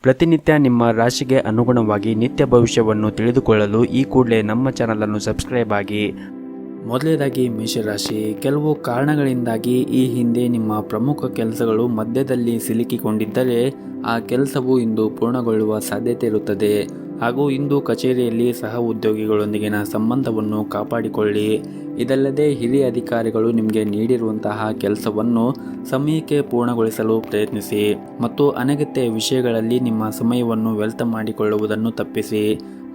ಪ್ರತಿನಿತ್ಯ ನಿಮ್ಮ ರಾಶಿಗೆ ಅನುಗುಣವಾಗಿ ನಿತ್ಯ ಭವಿಷ್ಯವನ್ನು ತಿಳಿದುಕೊಳ್ಳಲು ಈ ಕೂಡಲೇ ನಮ್ಮ ಚಾನಲನ್ನು ಸಬ್ಸ್ಕ್ರೈಬ್ ಆಗಿ. ಮೊದಲನೇದಾಗಿ ಮೇಷರಾಶಿ, ಕೆಲವು ಕಾರಣಗಳಿಂದಾಗಿ ಈ ಹಿಂದೆ ನಿಮ್ಮ ಪ್ರಮುಖ ಕೆಲಸಗಳು ಮಧ್ಯದಲ್ಲಿ ಸಿಲುಕಿಕೊಂಡಿದ್ದರೆ ಆ ಕೆಲಸವು ಇಂದು ಪೂರ್ಣಗೊಳ್ಳುವ ಸಾಧ್ಯತೆ ಇರುತ್ತದೆ. ಹಾಗೂ ಇಂದು ಕಚೇರಿಯಲ್ಲಿ ಸಹ ಉದ್ಯೋಗಿಗಳೊಂದಿಗಿನ ಸಂಬಂಧವನ್ನು ಕಾಪಾಡಿಕೊಳ್ಳಿ. ಇದಲ್ಲದೆ ಹಿರಿಯ ಅಧಿಕಾರಿಗಳು ನಿಮಗೆ ನೀಡಿರುವಂತಹ ಕೆಲಸವನ್ನು ಸಮಯಕ್ಕೆ ಪೂರ್ಣಗೊಳಿಸಲು ಪ್ರಯತ್ನಿಸಿ ಮತ್ತು ಅನಗತ್ಯ ವಿಷಯಗಳಲ್ಲಿ ನಿಮ್ಮ ಸಮಯವನ್ನು ವ್ಯರ್ಥ ಮಾಡಿಕೊಳ್ಳುವುದನ್ನು ತಪ್ಪಿಸಿ.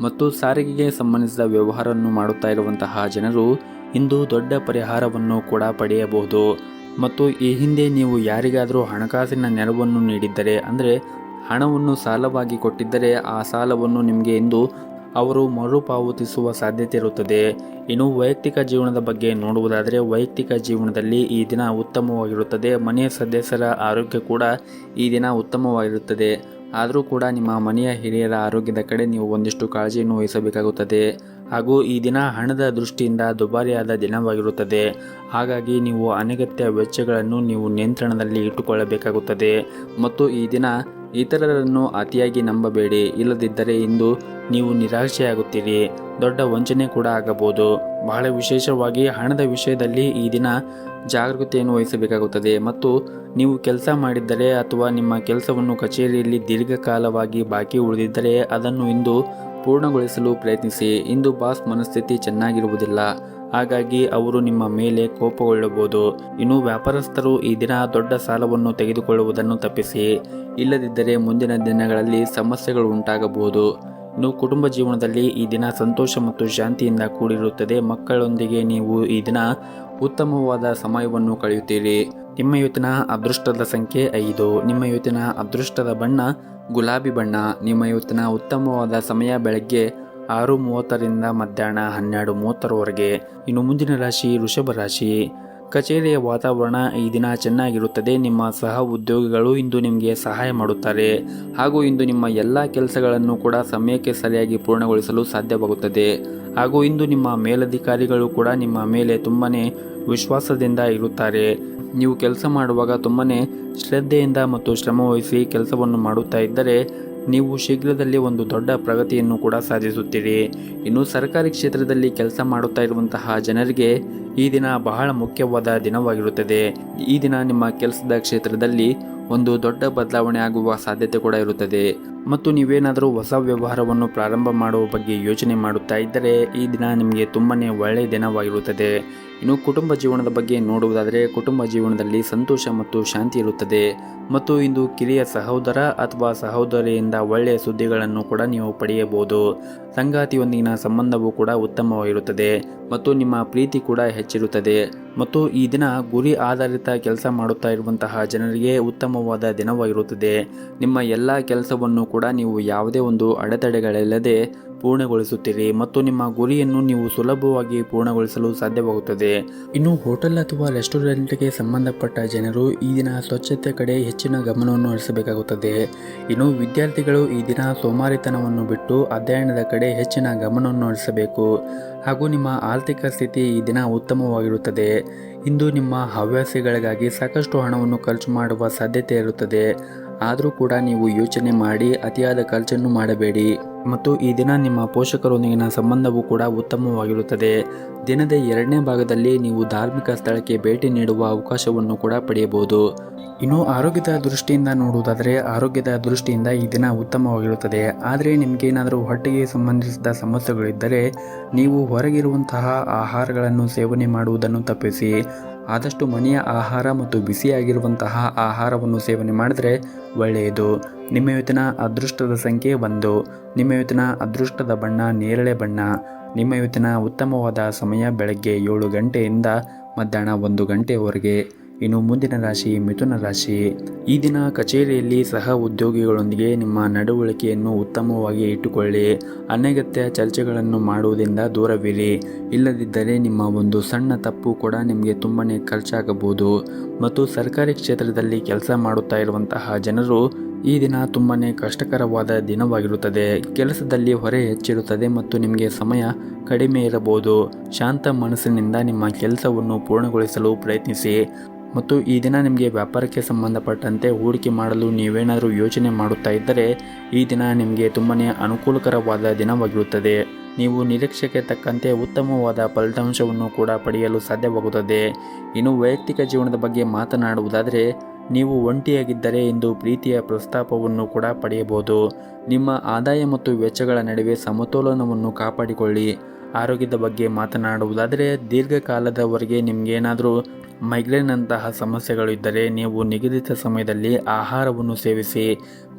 ಮತ್ತು ಸಾರಿಗೆಗೆ ಸಂಬಂಧಿಸಿದ ವ್ಯವಹಾರವನ್ನು ಮಾಡುತ್ತಾ ಇರುವಂತಹ ಜನರು ಇಂದು ದೊಡ್ಡ ಪರಿಹಾರವನ್ನು ಕೂಡ ಪಡೆಯಬಹುದು. ಮತ್ತು ಈ ಹಿಂದೆ ನೀವು ಯಾರಿಗಾದರೂ ಹಣಕಾಸಿನ ನೆರವನ್ನು ನೀಡಿದ್ದರೆ, ಅಂದರೆ ಹಣವನ್ನು ಸಾಲವಾಗಿ ಕೊಟ್ಟಿದ್ದರೆ, ಆ ಸಾಲವನ್ನು ನಿಮಗೆ ಇಂದು ಅವರು ಮರುಪಾವತಿಸುವ ಸಾಧ್ಯತೆ ಇರುತ್ತದೆ. ಇನ್ನು ವೈಯಕ್ತಿಕ ಜೀವನದ ಬಗ್ಗೆ ನೋಡುವುದಾದರೆ, ವೈಯಕ್ತಿಕ ಜೀವನದಲ್ಲಿ ಈ ದಿನ ಉತ್ತಮವಾಗಿರುತ್ತದೆ. ಮನೆಯ ಸದಸ್ಯರ ಆರೋಗ್ಯ ಕೂಡ ಈ ದಿನ ಉತ್ತಮವಾಗಿರುತ್ತದೆ. ಆದರೂ ಕೂಡ ನಿಮ್ಮ ಮನೆಯ ಹಿರಿಯರ ಆರೋಗ್ಯದ ಕಡೆ ನೀವು ಒಂದಿಷ್ಟು ಕಾಳಜಿಯನ್ನು ವಹಿಸಬೇಕಾಗುತ್ತದೆ. ಹಾಗೂ ಈ ದಿನ ಹಣದ ದೃಷ್ಟಿಯಿಂದ ದುಬಾರಿಯಾದ ದಿನವಾಗಿರುತ್ತದೆ. ಹಾಗಾಗಿ ನೀವು ಅನಗತ್ಯ ವೆಚ್ಚಗಳನ್ನು ನೀವು ನಿಯಂತ್ರಣದಲ್ಲಿ ಇಟ್ಟುಕೊಳ್ಳಬೇಕಾಗುತ್ತದೆ. ಮತ್ತು ಈ ದಿನ ಇತರರನ್ನು ಅತಿಯಾಗಿ ನಂಬಬೇಡಿ, ಇಲ್ಲದಿದ್ದರೆ ಇಂದು ನೀವು ನಿರಾಶೆಯಾಗುತ್ತೀರಿ. ದೊಡ್ಡ ವಂಚನೆ ಕೂಡ ಆಗಬಹುದು. ಬಹಳ ವಿಶೇಷವಾಗಿ ಹಣದ ವಿಷಯದಲ್ಲಿ ಈ ದಿನ ಜಾಗರೂಕತೆಯನ್ನು ವಹಿಸಬೇಕಾಗುತ್ತದೆ. ಮತ್ತು ನೀವು ಕೆಲಸ ಮಾಡಿದ್ದರೆ ಅಥವಾ ನಿಮ್ಮ ಕೆಲಸವನ್ನು ಕಚೇರಿಯಲ್ಲಿ ದೀರ್ಘಕಾಲವಾಗಿ ಬಾಕಿ ಉಳಿದಿದ್ದರೆ ಅದನ್ನು ಇಂದು ಪೂರ್ಣಗೊಳಿಸಲು ಪ್ರಯತ್ನಿಸಿ. ಇಂದು ಬಾಸ್ ಮನಸ್ಥಿತಿ ಚೆನ್ನಾಗಿರುವುದಿಲ್ಲ, ಹಾಗಾಗಿ ಅವರು ನಿಮ್ಮ ಮೇಲೆ ಕೋಪಗೊಳ್ಳಬಹುದು. ಇನ್ನು ವ್ಯಾಪಾರಸ್ಥರು ಈ ದಿನ ದೊಡ್ಡ ಸಾಲವನ್ನು ತೆಗೆದುಕೊಳ್ಳುವುದನ್ನು ತಪ್ಪಿಸಿ, ಇಲ್ಲದಿದ್ದರೆ ಮುಂದಿನ ದಿನಗಳಲ್ಲಿ ಸಮಸ್ಯೆಗಳು ಉಂಟಾಗಬಹುದು. ಇನ್ನು ಕುಟುಂಬ ಜೀವನದಲ್ಲಿ ಈ ದಿನ ಸಂತೋಷ ಮತ್ತು ಶಾಂತಿಯಿಂದ ಕೂಡಿರುತ್ತದೆ. ಮಕ್ಕಳೊಂದಿಗೆ ನೀವು ಈ ದಿನ ಉತ್ತಮವಾದ ಸಮಯವನ್ನು ಕಳೆಯುತ್ತೀರಿ. ನಿಮ್ಮ ಇವತ್ತಿನ ಅದೃಷ್ಟದ ಸಂಖ್ಯೆ 5. ನಿಮ್ಮ ಇವತ್ತಿನ ಅದೃಷ್ಟದ ಬಣ್ಣ ಗುಲಾಬಿ ಬಣ್ಣ. ನಿಮ್ಮ ಇವತ್ತಿನ ಉತ್ತಮವಾದ ಸಮಯ ಬೆಳಗ್ಗೆ 6:30ರಿಂದ ಮಧ್ಯಾಹ್ನ 12:30ರವರೆಗೆ. ಇನ್ನು ಮುಂದಿನ ರಾಶಿ ವೃಷಭ ರಾಶಿ. ಕಚೇರಿಯ ವಾತಾವರಣ ಈ ದಿನ ಚೆನ್ನಾಗಿರುತ್ತದೆ. ನಿಮ್ಮ ಸಹ ಉದ್ಯೋಗಿಗಳು ಇಂದು ನಿಮಗೆ ಸಹಾಯ ಮಾಡುತ್ತಾರೆ. ಹಾಗೂ ಇಂದು ನಿಮ್ಮ ಎಲ್ಲ ಕೆಲಸಗಳನ್ನು ಕೂಡ ಸಮಯಕ್ಕೆ ಸರಿಯಾಗಿ ಪೂರ್ಣಗೊಳಿಸಲು ಸಾಧ್ಯವಾಗುತ್ತದೆ. ಹಾಗೂ ಇಂದು ನಿಮ್ಮ ಮೇಲಧಿಕಾರಿಗಳು ಕೂಡ ನಿಮ್ಮ ಮೇಲೆ ತುಂಬನೇ ವಿಶ್ವಾಸದಿಂದ ಇರುತ್ತಾರೆ. ನೀವು ಕೆಲಸ ಮಾಡುವಾಗ ತುಂಬನೇ ಶ್ರದ್ಧೆಯಿಂದ ಮತ್ತು ಶ್ರಮವಹಿಸಿ ಕೆಲಸವನ್ನು ಮಾಡುತ್ತಾ ಇದ್ದರೆ ನೀವು ಶೀಘ್ರದಲ್ಲಿ ಒಂದು ದೊಡ್ಡ ಪ್ರಗತಿಯನ್ನು ಕೂಡ ಸಾಧಿಸುತ್ತೀರಿ. ಇನ್ನು ಸರ್ಕಾರಿ ಕ್ಷೇತ್ರದಲ್ಲಿ ಕೆಲಸ ಮಾಡುತ್ತಾ ಇರುವಂತಹ ಜನರಿಗೆ ಈ ದಿನ ಬಹಳ ಮುಖ್ಯವಾದ ದಿನವಾಗಿರುತ್ತದೆ. ಈ ದಿನ ನಿಮ್ಮ ಕೆಲಸದ ಕ್ಷೇತ್ರದಲ್ಲಿ ಒಂದು ದೊಡ್ಡ ಬದಲಾವಣೆ ಆಗುವ ಸಾಧ್ಯತೆ ಕೂಡ ಇರುತ್ತದೆ. ಮತ್ತು ನೀವೇನಾದರೂ ಹೊಸ ವ್ಯವಹಾರವನ್ನು ಪ್ರಾರಂಭ ಮಾಡುವ ಬಗ್ಗೆ ಯೋಚನೆ ಮಾಡುತ್ತಾ ಇದ್ದರೆ ಈ ದಿನ ನಿಮಗೆ ತುಂಬನೇ ಒಳ್ಳೆಯ ದಿನವಾಗಿರುತ್ತದೆ. ಇನ್ನು ಕುಟುಂಬ ಜೀವನದ ಬಗ್ಗೆ ನೋಡುವುದಾದರೆ, ಕುಟುಂಬ ಜೀವನದಲ್ಲಿ ಸಂತೋಷ ಮತ್ತು ಶಾಂತಿ ಇರುತ್ತದೆ. ಮತ್ತು ಇಂದು ಕಿರಿಯ ಸಹೋದರ ಅಥವಾ ಸಹೋದರಿಯಿಂದ ಒಳ್ಳೆಯ ಸುದ್ದಿಗಳನ್ನು ಕೂಡ ನೀವು ಪಡೆಯಬಹುದು. ಸಂಗಾತಿಯೊಂದಿಗಿನ ಸಂಬಂಧವು ಕೂಡ ಉತ್ತಮವಾಗಿರುತ್ತದೆ ಮತ್ತು ನಿಮ್ಮ ಪ್ರೀತಿ ಕೂಡ ಹೆಚ್ಚಿರುತ್ತದೆ. ಮತ್ತು ಈ ದಿನ ಗುರಿ ಆಧಾರಿತ ಕೆಲಸ ಮಾಡುತ್ತಾ ಇರುವಂತಹ ಜನರಿಗೆ ಉತ್ತಮವಾದ ದಿನವಾಗಿರುತ್ತದೆ. ನಿಮ್ಮ ಎಲ್ಲ ಕೆಲಸವನ್ನು ಕೂಡ ನೀವು ಯಾವುದೇ ಒಂದು ಅಡೆತಡೆಗಳಿಲ್ಲದೆ ಪೂರ್ಣಗೊಳಿಸುತ್ತೀರಿ ಮತ್ತು ನಿಮ್ಮ ಗುರಿಯನ್ನು ನೀವು ಸುಲಭವಾಗಿ ಪೂರ್ಣಗೊಳಿಸಲು ಸಾಧ್ಯವಾಗುತ್ತದೆ. ಇನ್ನು ಹೋಟೆಲ್ ಅಥವಾ ರೆಸ್ಟೋರೆಂಟ್ಗೆ ಸಂಬಂಧಪಟ್ಟ ಜನರು ಈ ದಿನ ಸ್ವಚ್ಛತೆ ಕಡೆ ಹೆಚ್ಚಿನ ಗಮನವನ್ನು ಹರಿಸಬೇಕಾಗುತ್ತದೆ. ಇನ್ನು ವಿದ್ಯಾರ್ಥಿಗಳು ಈ ದಿನ ಸೋಮಾರಿತನವನ್ನು ಬಿಟ್ಟು ಅಧ್ಯಯನದ ಕಡೆ ಹೆಚ್ಚಿನ ಗಮನವನ್ನು ಹರಿಸಬೇಕು. ಹಾಗೂ ನಿಮ್ಮ ಆರ್ಥಿಕ ಸ್ಥಿತಿ ಈ ದಿನ ಉತ್ತಮವಾಗಿರುತ್ತದೆ. ಇಂದು ನಿಮ್ಮ ಹವ್ಯಾಸಗಳಿಗಾಗಿ ಸಾಕಷ್ಟು ಹಣವನ್ನು ಖರ್ಚು ಮಾಡುವ ಸಾಧ್ಯತೆ ಇರುತ್ತದೆ. ಆದರೂ ಕೂಡ ನೀವು ಯೋಚನೆ ಮಾಡಿ ಅತಿಯಾದ ಖರ್ಚನ್ನು ಮಾಡಬೇಡಿ. ಮತ್ತು ಈ ದಿನ ನಿಮ್ಮ ಪೋಷಕರೊಂದಿಗಿನ ಸಂಬಂಧವೂ ಕೂಡ ಉತ್ತಮವಾಗಿರುತ್ತದೆ. ದಿನದ 2ನೇ ಭಾಗದಲ್ಲಿ ನೀವು ಧಾರ್ಮಿಕ ಸ್ಥಳಕ್ಕೆ ಭೇಟಿ ನೀಡುವ ಅವಕಾಶವನ್ನು ಕೂಡ ಪಡೆಯಬಹುದು. ಇನ್ನು ಆರೋಗ್ಯದ ದೃಷ್ಟಿಯಿಂದ ನೋಡುವುದಾದರೆ, ಆರೋಗ್ಯದ ದೃಷ್ಟಿಯಿಂದ ಈ ದಿನ ಉತ್ತಮವಾಗಿರುತ್ತದೆ. ಆದರೆ ನಿಮಗೇನಾದರೂ ಹೊಟ್ಟೆಗೆ ಸಂಬಂಧಿಸಿದ ಸಮಸ್ಯೆಗಳಿದ್ದರೆ ನೀವು ಹೊರಗಿರುವಂತಹ ಆಹಾರಗಳನ್ನು ಸೇವನೆ ಮಾಡುವುದನ್ನು ತಪ್ಪಿಸಿ. ಆದಷ್ಟು ಮನೆಯ ಆಹಾರ ಮತ್ತು ಬಿಸಿಯಾಗಿರುವಂತಹ ಆಹಾರವನ್ನು ಸೇವನೆ ಮಾಡಿದರೆ ಒಳ್ಳೆಯದು. ನಿಮ್ಮ ಇವತ್ತಿನ ಅದೃಷ್ಟದ ಸಂಖ್ಯೆ 1. ನಿಮ್ಮ ಇವತ್ತಿನ ಅದೃಷ್ಟದ ಬಣ್ಣ ನೇರಳೆ ಬಣ್ಣ. ನಿಮ್ಮ ಇವತ್ತಿನ ಉತ್ತಮವಾದ ಸಮಯ ಬೆಳಗ್ಗೆ 7 ಗಂಟೆಯಿಂದ ಮಧ್ಯಾಹ್ನ 1 ಗಂಟೆಯವರೆಗೆ. ಇನ್ನು ಮುಂದಿನ ರಾಶಿ ಮಿಥುನ ರಾಶಿ. ಈ ದಿನ ಕಚೇರಿಯಲ್ಲಿ ಸಹ ಉದ್ಯೋಗಿಗಳೊಂದಿಗೆ ನಿಮ್ಮ ನಡವಳಿಕೆಯನ್ನು ಉತ್ತಮವಾಗಿ ಇಟ್ಟುಕೊಳ್ಳಿ. ಅನಗತ್ಯ ಚರ್ಚೆಗಳನ್ನು ಮಾಡುವುದರಿಂದ ದೂರವಿರಿ. ಇಲ್ಲದಿದ್ದರೆ ನಿಮ್ಮ ಒಂದು ಸಣ್ಣ ತಪ್ಪು ಕೂಡ ನಿಮಗೆ ತುಂಬನೇ ಖರ್ಚಾಗಬಹುದು. ಮತ್ತು ಸರ್ಕಾರಿ ಕ್ಷೇತ್ರದಲ್ಲಿ ಕೆಲಸ ಮಾಡುತ್ತಾ ಇರುವಂತಹ ಜನರು ಈ ದಿನ ತುಂಬನೇ ಕಷ್ಟಕರವಾದ ದಿನವಾಗಿರುತ್ತದೆ. ಕೆಲಸದಲ್ಲಿ ಹೊರೆ ಹೆಚ್ಚಿರುತ್ತದೆ ಮತ್ತು ನಿಮಗೆ ಸಮಯ ಕಡಿಮೆ ಇರಬಹುದು. ಶಾಂತ ಮನಸ್ಸಿನಿಂದ ನಿಮ್ಮ ಕೆಲಸವನ್ನು ಪೂರ್ಣಗೊಳಿಸಲು ಪ್ರಯತ್ನಿಸಿ. ಮತ್ತು ಈ ದಿನ ನಿಮಗೆ ವ್ಯಾಪಾರಕ್ಕೆ ಸಂಬಂಧಪಟ್ಟಂತೆ ಹೂಡಿಕೆ ಮಾಡಲು ನೀವೇನಾದರೂ ಯೋಚನೆ ಮಾಡುತ್ತಾ ಇದ್ದರೆ ಈ ದಿನ ನಿಮಗೆ ತುಂಬಾ ಅನುಕೂಲಕರವಾದ ದಿನವಾಗಿರುತ್ತದೆ. ನೀವು ನಿರೀಕ್ಷೆಗೆ ತಕ್ಕಂತೆ ಉತ್ತಮವಾದ ಫಲಿತಾಂಶವನ್ನು ಕೂಡ ಪಡೆಯಲು ಸಾಧ್ಯವಾಗುತ್ತದೆ. ಇನ್ನು ವೈಯಕ್ತಿಕ ಜೀವನದ ಬಗ್ಗೆ ಮಾತನಾಡುವುದಾದರೆ ನೀವು ಒಂಟಿಯಾಗಿದ್ದರೆ ಇಂದು ಪ್ರೀತಿಯ ಪ್ರಸ್ತಾಪವನ್ನು ಕೂಡ ಪಡೆಯಬಹುದು. ನಿಮ್ಮ ಆದಾಯ ಮತ್ತು ವೆಚ್ಚಗಳ ನಡುವೆ ಸಮತೋಲನವನ್ನು ಕಾಪಾಡಿಕೊಳ್ಳಿ. ಆರೋಗ್ಯದ ಬಗ್ಗೆ ಮಾತನಾಡುವುದಾದರೆ ದೀರ್ಘಕಾಲದವರೆಗೆ ನಿಮಗೇನಾದರೂ ಮೈಗ್ರೇನ್ ಅಂತಹ ಸಮಸ್ಯೆಗಳು ಇದ್ದರೆ ನೀವು ನಿಗದಿತ ಸಮಯದಲ್ಲಿ ಆಹಾರವನ್ನು ಸೇವಿಸಿ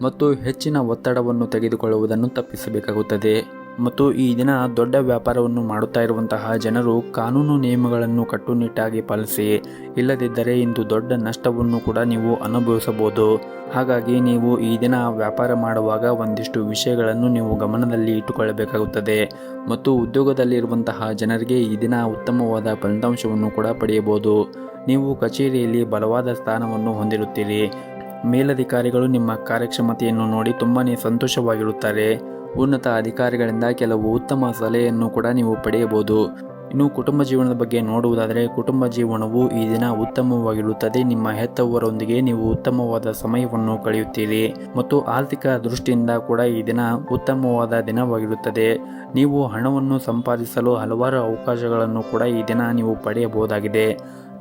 ಮತ್ತು ಹೆಚ್ಚಿನ ಒತ್ತಡವನ್ನು ತೆಗೆದುಕೊಳ್ಳುವುದನ್ನು ತಪ್ಪಿಸಬೇಕಾಗುತ್ತದೆ. ಮತ್ತು ಈ ದಿನ ದೊಡ್ಡ ವ್ಯಾಪಾರವನ್ನು ಮಾಡುತ್ತಾ ಇರುವಂತಹ ಜನರು ಕಾನೂನು ನಿಯಮಗಳನ್ನು ಕಟ್ಟುನಿಟ್ಟಾಗಿ ಪಾಲಿಸಿ, ಇಲ್ಲದಿದ್ದರೆ ಇಂದು ದೊಡ್ಡ ನಷ್ಟವನ್ನು ಕೂಡ ನೀವು ಅನುಭವಿಸಬಹುದು. ಹಾಗಾಗಿ ನೀವು ಈ ದಿನ ವ್ಯಾಪಾರ ಮಾಡುವಾಗ ಒಂದಿಷ್ಟು ವಿಷಯಗಳನ್ನು ನೀವು ಗಮನದಲ್ಲಿ ಇಟ್ಟುಕೊಳ್ಳಬೇಕಾಗುತ್ತದೆ. ಮತ್ತು ಉದ್ಯೋಗದಲ್ಲಿರುವಂತಹ ಜನರಿಗೆ ಈ ದಿನ ಉತ್ತಮವಾದ ಫಲಿತಾಂಶವನ್ನು ಕೂಡ ಪಡೆಯಬಹುದು. ನೀವು ಕಚೇರಿಯಲ್ಲಿ ಬಲವಾದ ಸ್ಥಾನವನ್ನು ಹೊಂದಿರುತ್ತೀರಿ. ಮೇಲಧಿಕಾರಿಗಳು ನಿಮ್ಮ ಕಾರ್ಯಕ್ಷಮತೆಯನ್ನು ನೋಡಿ ತುಂಬಾ ಸಂತೋಷವಾಗಿರುತ್ತಾರೆ. ಉನ್ನತ ಅಧಿಕಾರಿಗಳಿಂದ ಕೆಲವು ಉತ್ತಮ ಸಲಹೆಯನ್ನು ಕೂಡ ನೀವು ಪಡೆಯಬಹುದು. ಇನ್ನು ಕುಟುಂಬ ಜೀವನದ ಬಗ್ಗೆ ನೋಡುವುದಾದರೆ ಕುಟುಂಬ ಜೀವನವು ಈ ದಿನ ಉತ್ತಮವಾಗಿರುತ್ತದೆ. ನಿಮ್ಮ ಹೆತ್ತವರೊಂದಿಗೆ ನೀವು ಉತ್ತಮವಾದ ಸಮಯವನ್ನು ಕಳೆಯುತ್ತೀರಿ ಮತ್ತು ಆರ್ಥಿಕ ದೃಷ್ಟಿಯಿಂದ ಕೂಡ ಈ ದಿನ ಉತ್ತಮವಾದ ದಿನವಾಗಿರುತ್ತದೆ. ನೀವು ಹಣವನ್ನು ಸಂಪಾದಿಸಲು ಹಲವಾರು ಅವಕಾಶಗಳನ್ನು ಕೂಡ ಈ ದಿನ ನೀವು ಪಡೆಯಬಹುದಾಗಿದೆ.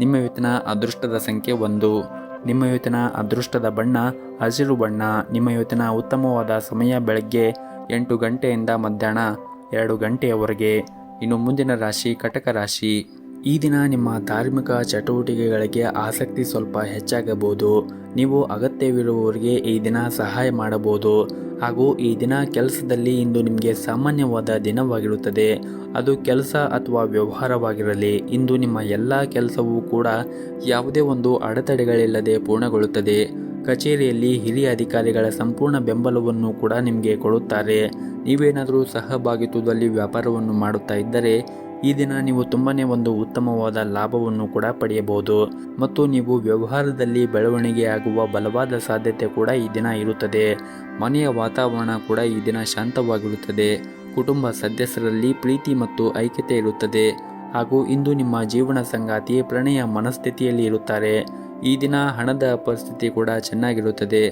ನಿಮ್ಮ ಇವತ್ತಿನ ಅದೃಷ್ಟದ ಸಂಖ್ಯೆ 1. ನಿಮ್ಮ ಇವತ್ತಿನ ಅದೃಷ್ಟದ ಬಣ್ಣ ಹಸಿರು ಬಣ್ಣ. ನಿಮ್ಮ ಇವತ್ತಿನ ಉತ್ತಮವಾದ ಸಮಯ ಬೆಳಗ್ಗೆ 8 ಗಂಟೆಯಿಂದ ಮಧ್ಯಾಹ್ನ 2 ಗಂಟೆಯವರೆಗೆ. ಇನ್ನು ಮುಂದಿನ ರಾಶಿ ಕಟಕ ರಾಶಿ. ಈ ದಿನ ನಿಮ್ಮ ಧಾರ್ಮಿಕ ಚಟುವಟಿಕೆಗಳಿಗೆ ಆಸಕ್ತಿ ಸ್ವಲ್ಪ ಹೆಚ್ಚಾಗಬಹುದು. ನೀವು ಅಗತ್ಯವಿರುವವರಿಗೆ ಈ ದಿನ ಸಹಾಯ ಮಾಡಬಹುದು. ಹಾಗೂ ಈ ದಿನ ಕೆಲಸದಲ್ಲಿ ಇಂದು ನಿಮಗೆ ಸಾಮಾನ್ಯವಾದ ದಿನವಾಗಿರುತ್ತದೆ. ಅದು ಕೆಲಸ ಅಥವಾ ವ್ಯವಹಾರವಾಗಿರಲಿ, ಇಂದು ನಿಮ್ಮ ಎಲ್ಲ ಕೆಲಸವೂ ಕೂಡ ಯಾವುದೇ ಒಂದು ಅಡೆತಡೆಗಳಿಲ್ಲದೆ ಪೂರ್ಣಗೊಳ್ಳುತ್ತದೆ. ಕಚೇರಿಯಲ್ಲಿ ಹಿರಿಯ ಅಧಿಕಾರಿಗಳ ಸಂಪೂರ್ಣ ಬೆಂಬಲವನ್ನು ಕೂಡ ನಿಮಗೆ ಕೊಡುತ್ತಾರೆ. ನೀವೇನಾದರೂ ಸಹಭಾಗಿತ್ವದಲ್ಲಿ ವ್ಯಾಪಾರವನ್ನು ಮಾಡುತ್ತಾ ಇದ್ದರೆ ಈ ದಿನ ನೀವು ತುಂಬಾ ಒಂದು ಉತ್ತಮವಾದ ಲಾಭವನ್ನು ಕೂಡ ಪಡೆಯಬಹುದು. ಮತ್ತು ನೀವು ವ್ಯವಹಾರದಲ್ಲಿ ಬೆಳವಣಿಗೆ ಆಗುವ ಬಲವಾದ ಸಾಧ್ಯತೆ ಕೂಡ ಈ ದಿನ ಇರುತ್ತದೆ. ಮನೆಯ ವಾತಾವರಣ ಕೂಡ ಈ ದಿನ ಶಾಂತವಾಗಿರುತ್ತದೆ. ಕುಟುಂಬ ಸದಸ್ಯರಲ್ಲಿ ಪ್ರೀತಿ ಮತ್ತು ಐಕ್ಯತೆ ಇರುತ್ತದೆ. ಹಾಗೂ ಇಂದು ನಿಮ್ಮ ಜೀವನ ಸಂಗಾತಿ ಪ್ರಣಯ ಮನಸ್ಥಿತಿಯಲ್ಲಿ ಇರುತ್ತಾರೆ. ಈ ದಿನ ಹಣದ ಪರಿಸ್ಥಿತಿ ಕೂಡ ಚೆನ್ನಾಗಿರುತ್ತದೆ.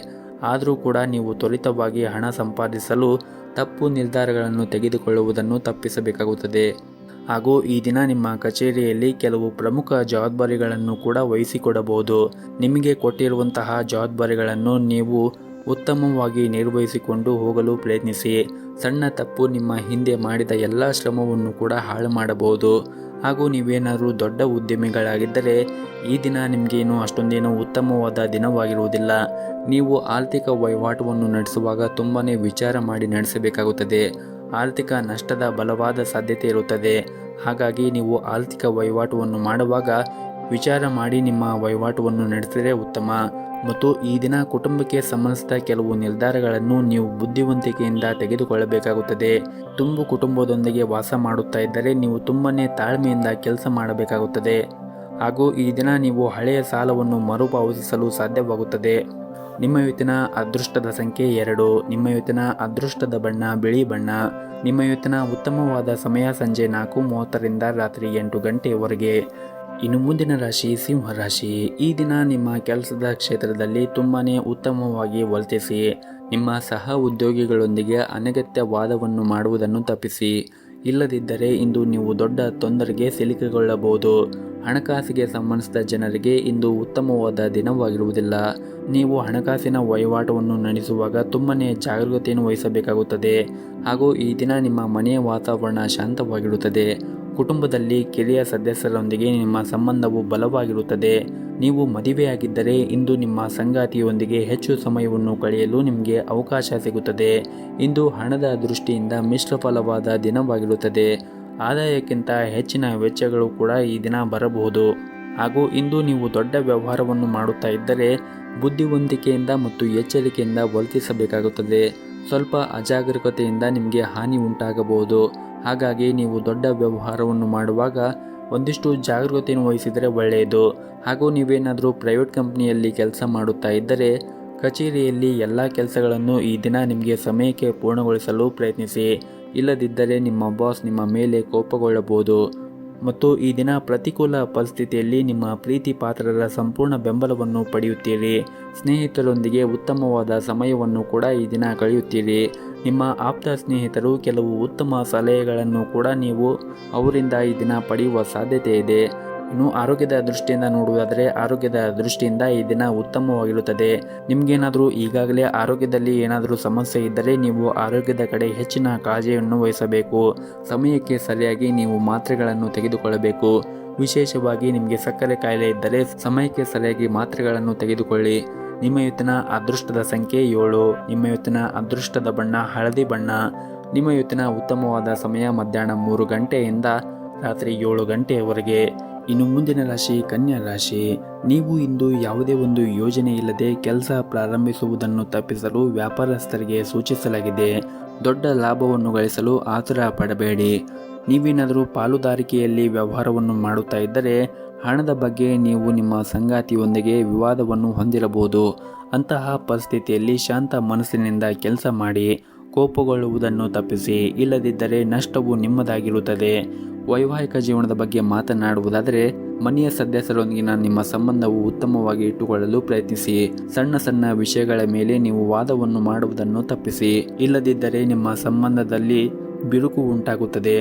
ಆದರೂ ಕೂಡ ನೀವು ತ್ವರಿತವಾಗಿ ಹಣ ಸಂಪಾದಿಸಲು ತಪ್ಪು ನಿರ್ಧಾರಗಳನ್ನು ತೆಗೆದುಕೊಳ್ಳುವುದನ್ನು ತಪ್ಪಿಸಬೇಕಾಗುತ್ತದೆ. ಹಾಗೂ ಈ ದಿನ ನಿಮ್ಮ ಕಚೇರಿಯಲ್ಲಿ ಕೆಲವು ಪ್ರಮುಖ ಜವಾಬ್ದಾರಿಗಳನ್ನು ಕೂಡ ವಹಿಸಿಕೊಡಬಹುದು. ನಿಮಗೆ ಕೊಟ್ಟಿರುವಂತಹ ಜವಾಬ್ದಾರಿಗಳನ್ನು ನೀವು ಉತ್ತಮವಾಗಿ ನಿರ್ವಹಿಸಿಕೊಂಡು ಹೋಗಲು ಪ್ರಯತ್ನಿಸಿ. ಸಣ್ಣ ತಪ್ಪು ನಿಮ್ಮ ಹಿಂದೆ ಮಾಡಿದ ಎಲ್ಲ ಶ್ರಮವನ್ನು ಕೂಡ ಹಾಳು ಮಾಡಬಹುದು. ಹಾಗೂ ನೀವೇನಾದರೂ ದೊಡ್ಡ ಉದ್ಯಮಿಗಳಾಗಿದ್ದರೆ ಈ ದಿನ ನಿಮಗೇನು ಅಷ್ಟೊಂದೇನು ಉತ್ತಮವಾದ ದಿನವಾಗಿರುವುದಿಲ್ಲ. ನೀವು ಆರ್ಥಿಕ ವಹಿವಾಟವನ್ನು ನಡೆಸುವಾಗ ತುಂಬಾ ವಿಚಾರ ಮಾಡಿ ನಡೆಸಬೇಕಾಗುತ್ತದೆ. ಆರ್ಥಿಕ ನಷ್ಟದ ಬಲವಾದ ಸಾಧ್ಯತೆ ಇರುತ್ತದೆ. ಹಾಗಾಗಿ ನೀವು ಆರ್ಥಿಕ ವಹಿವಾಟವನ್ನು ಮಾಡುವಾಗ ವಿಚಾರ ಮಾಡಿ ನಿಮ್ಮ ವಹಿವಾಟವನ್ನು ನಡೆಸಿದರೆ ಉತ್ತಮ. ಮತ್ತು ಈ ದಿನ ಕುಟುಂಬಕ್ಕೆ ಸಂಬಂಧಿಸಿದ ಕೆಲವು ನಿರ್ಧಾರಗಳನ್ನು ನೀವು ಬುದ್ಧಿವಂತಿಕೆಯಿಂದ ತೆಗೆದುಕೊಳ್ಳಬೇಕಾಗುತ್ತದೆ. ತುಂಬು ಕುಟುಂಬದೊಂದಿಗೆ ವಾಸ ಮಾಡುತ್ತಾ ಇದ್ದರೆ ನೀವು ತುಂಬಾ ತಾಳ್ಮೆಯಿಂದ ಕೆಲಸ ಮಾಡಬೇಕಾಗುತ್ತದೆ. ಹಾಗೂ ಈ ದಿನ ನೀವು ಹಳೆಯ ಸಾಲವನ್ನು ಮರುಪಾವತಿಸಲು ಸಾಧ್ಯವಾಗುತ್ತದೆ. ನಿಮ್ಮ ಇವತ್ತಿನ ಅದೃಷ್ಟದ ಸಂಖ್ಯೆ 2. ನಿಮ್ಮ ಇವತ್ತಿನ ಅದೃಷ್ಟದ ಬಣ್ಣ ಬಿಳಿ ಬಣ್ಣ. ನಿಮ್ಮ ಇವತ್ತಿನ ಉತ್ತಮವಾದ ಸಮಯ ಸಂಜೆ 4:30ರಿಂದ ರಾತ್ರಿ 8 ಗಂಟೆಯವರೆಗೆ. ಇನ್ನು ಮುಂದಿನ ರಾಶಿ ಸಿಂಹ ರಾಶಿ. ಈ ದಿನ ನಿಮ್ಮ ಕೆಲಸದ ಕ್ಷೇತ್ರದಲ್ಲಿ ತುಂಬಾ ಉತ್ತಮವಾಗಿ ವರ್ತಿಸಿ. ನಿಮ್ಮ ಸಹ ಉದ್ಯೋಗಿಗಳೊಂದಿಗೆ ಅನಗತ್ಯ ವಾದವನ್ನು ಮಾಡುವುದನ್ನು ತಪ್ಪಿಸಿ. ಇಲ್ಲದಿದ್ದರೆ ಇಂದು ನೀವು ದೊಡ್ಡ ತೊಂದರೆಗೆ ಸಿಲುಕಿಕೊಳ್ಳಬಹುದು. ಹಣಕಾಸಿಗೆ ಸಂಬಂಧಿಸಿದ ಜನರಿಗೆ ಇಂದು ಉತ್ತಮವಾದ ದಿನವಾಗಿರುವುದಿಲ್ಲ. ನೀವು ಹಣಕಾಸಿನ ವಹಿವಾಟವನ್ನು ನಡೆಸುವಾಗ ತುಂಬಾ ಜಾಗರೂಕತೆಯನ್ನು ವಹಿಸಬೇಕಾಗುತ್ತದೆ. ಹಾಗೂ ಈ ದಿನ ನಿಮ್ಮ ಮನೆಯ ವಾತಾವರಣ ಶಾಂತವಾಗಿರುತ್ತದೆ. ಕುಟುಂಬದಲ್ಲಿ ಕಿರಿಯ ಸದಸ್ಯರೊಂದಿಗೆ ನಿಮ್ಮ ಸಂಬಂಧವು ಬಲವಾಗಿರುತ್ತದೆ. ನೀವು ಮದುವೆಯಾಗಿದ್ದರೆ ಇಂದು ನಿಮ್ಮ ಸಂಗಾತಿಯೊಂದಿಗೆ ಹೆಚ್ಚು ಸಮಯವನ್ನು ಕಳೆಯಲು ನಿಮಗೆ ಅವಕಾಶ ಸಿಗುತ್ತದೆ. ಇಂದು ಹಣದ ದೃಷ್ಟಿಯಿಂದ ಮಿಶ್ರ ಫಲವಾದ ದಿನವಾಗಿರುತ್ತದೆ. ಆದಾಯಕ್ಕಿಂತ ಹೆಚ್ಚಿನ ವೆಚ್ಚಗಳು ಕೂಡ ಈ ದಿನ ಬರಬಹುದು. ಹಾಗೂ ಇಂದು ನೀವು ದೊಡ್ಡ ವ್ಯವಹಾರವನ್ನು ಮಾಡುತ್ತಾ ಇದ್ದರೆ ಬುದ್ಧಿವಂತಿಕೆಯಿಂದ ಮತ್ತು ಎಚ್ಚರಿಕೆಯಿಂದ ವರ್ತಿಸಬೇಕಾಗುತ್ತದೆ. ಸ್ವಲ್ಪ ಅಜಾಗರೂಕತೆಯಿಂದ ನಿಮಗೆ ಹಾನಿ ಉಂಟಾಗಬಹುದು. ಹಾಗಾಗಿ ನೀವು ದೊಡ್ಡ ವ್ಯವಹಾರವನ್ನು ಮಾಡುವಾಗ ಒಂದಿಷ್ಟು ಜಾಗರೂಕತೆಯನ್ನು ವಹಿಸಿದರೆ ಒಳ್ಳೆಯದು. ಹಾಗೂ ನೀವೇನಾದರೂ ಪ್ರೈವೇಟ್ ಕಂಪ್ನಿಯಲ್ಲಿ ಕೆಲಸ ಮಾಡುತ್ತಾ ಇದ್ದರೆ ಕಚೇರಿಯಲ್ಲಿ ಎಲ್ಲ ಕೆಲಸಗಳನ್ನು ಈ ದಿನ ನಿಮಗೆ ಸಮಯಕ್ಕೆ ಪೂರ್ಣಗೊಳಿಸಲು ಪ್ರಯತ್ನಿಸಿ. ಇಲ್ಲದಿದ್ದರೆ ನಿಮ್ಮ ಬಾಸ್ ನಿಮ್ಮ ಮೇಲೆ ಕೋಪಗೊಳ್ಳಬಹುದು. ಮತ್ತು ಈ ದಿನ ಪ್ರತಿಕೂಲ ಪರಿಸ್ಥಿತಿಯಲ್ಲಿ ನಿಮ್ಮ ಪ್ರೀತಿ ಪಾತ್ರರ ಸಂಪೂರ್ಣ ಬೆಂಬಲವನ್ನು ಪಡೆಯುತ್ತೀರಿ. ಸ್ನೇಹಿತರೊಂದಿಗೆ ಉತ್ತಮವಾದ ಸಮಯವನ್ನು ಕೂಡ ಈ ದಿನ ಕಳೆಯುತ್ತೀರಿ. ನಿಮ್ಮ ಆಪ್ತ ಸ್ನೇಹಿತರು ಕೆಲವು ಉತ್ತಮ ಸಲಹೆಗಳನ್ನು ಕೂಡ ನೀವು ಅವರಿಂದ ಈ ದಿನ ಪಡೆಯುವ ಸಾಧ್ಯತೆ ಇದೆ. ಇನ್ನು ಆರೋಗ್ಯದ ದೃಷ್ಟಿಯಿಂದ ನೋಡುವುದಾದರೆ ಆರೋಗ್ಯದ ದೃಷ್ಟಿಯಿಂದ ಈ ದಿನ ಉತ್ತಮವಾಗಿರುತ್ತದೆ. ನಿಮಗೇನಾದರೂ ಈಗಾಗಲೇ ಆರೋಗ್ಯದಲ್ಲಿ ಏನಾದರೂ ಸಮಸ್ಯೆ ಇದ್ದರೆ ನೀವು ಆರೋಗ್ಯದ ಕಡೆ ಹೆಚ್ಚಿನ ಕಾಳಜಿಯನ್ನು ವಹಿಸಬೇಕು. ಸಮಯಕ್ಕೆ ಸರಿಯಾಗಿ ನೀವು ಮಾತ್ರೆಗಳನ್ನು ತೆಗೆದುಕೊಳ್ಳಬೇಕು. ವಿಶೇಷವಾಗಿ ನಿಮಗೆ ಸಕ್ಕರೆ ಕಾಯಿಲೆ ಇದ್ದರೆ ಸಮಯಕ್ಕೆ ಸರಿಯಾಗಿ ಮಾತ್ರೆಗಳನ್ನು ತೆಗೆದುಕೊಳ್ಳಿ. ನಿಮ್ಮ ಇವತ್ತಿನ ಅದೃಷ್ಟದ ಸಂಖ್ಯೆ 7. ನಿಮ್ಮ ಇವತ್ತಿನ ಅದೃಷ್ಟದ ಬಣ್ಣ ಹಳದಿ ಬಣ್ಣ. ನಿಮ್ಮ ಇವತ್ತಿನ ಉತ್ತಮವಾದ ಸಮಯ ಮಧ್ಯಾಹ್ನ 3 ಗಂಟೆಯಿಂದ ರಾತ್ರಿ 7 ಗಂಟೆಯವರೆಗೆ. ಇನ್ನು ಮುಂದಿನ ರಾಶಿ ಕನ್ಯಾ ರಾಶಿ. ನೀವು ಇಂದು ಯಾವುದೇ ಒಂದು ಯೋಜನೆ ಇಲ್ಲದೆ ಕೆಲಸ ಪ್ರಾರಂಭಿಸುವುದನ್ನು ತಪ್ಪಿಸಲು ವ್ಯಾಪಾರಸ್ಥರಿಗೆ ಸೂಚಿಸಲಾಗಿದೆ. ದೊಡ್ಡ ಲಾಭವನ್ನು ಗಳಿಸಲು ಆತುರ ಪಡಬೇಡಿ. ನೀವೇನಾದರೂ ಪಾಲುದಾರಿಕೆಯಲ್ಲಿ ವ್ಯವಹಾರವನ್ನು ಮಾಡುತ್ತಾ ಇದ್ದರೆ ಹಣದ ಬಗ್ಗೆ ನೀವು ನಿಮ್ಮ ಸಂಗಾತಿಯೊಂದಿಗೆ ವಿವಾದವನ್ನು ಹೊಂದಿರಬಹುದು. ಅಂತಹ ಪರಿಸ್ಥಿತಿಯಲ್ಲಿ ಶಾಂತ ಮನಸ್ಸಿನಿಂದ ಕೆಲಸ ಮಾಡಿ. ಕೋಪಗೊಳ್ಳುವುದನ್ನು ತಪ್ಪಿಸಿ, ಇಲ್ಲದಿದ್ದರೆ ನಷ್ಟವು ನಿಮ್ಮದಾಗಿರುತ್ತದೆ. ವೈವಾಹಿಕ ಜೀವನದ ಬಗ್ಗೆ ಮಾತನಾಡುವುದಾದರೆ ಮನೆಯ ಸದಸ್ಯರೊಂದಿಗಿನ ನಿಮ್ಮ ಸಂಬಂಧವು ಉತ್ತಮವಾಗಿ ಇಟ್ಟುಕೊಳ್ಳಲು ಪ್ರಯತ್ನಿಸಿ. ಸಣ್ಣ ಸಣ್ಣ ವಿಷಯಗಳ ಮೇಲೆ ನೀವು ವಾದವನ್ನು ಮಾಡುವುದನ್ನು ತಪ್ಪಿಸಿ, ಇಲ್ಲದಿದ್ದರೆ ನಿಮ್ಮ ಸಂಬಂಧದಲ್ಲಿ ಬಿರುಕು ಉಂಟಾಗುತ್ತದೆ.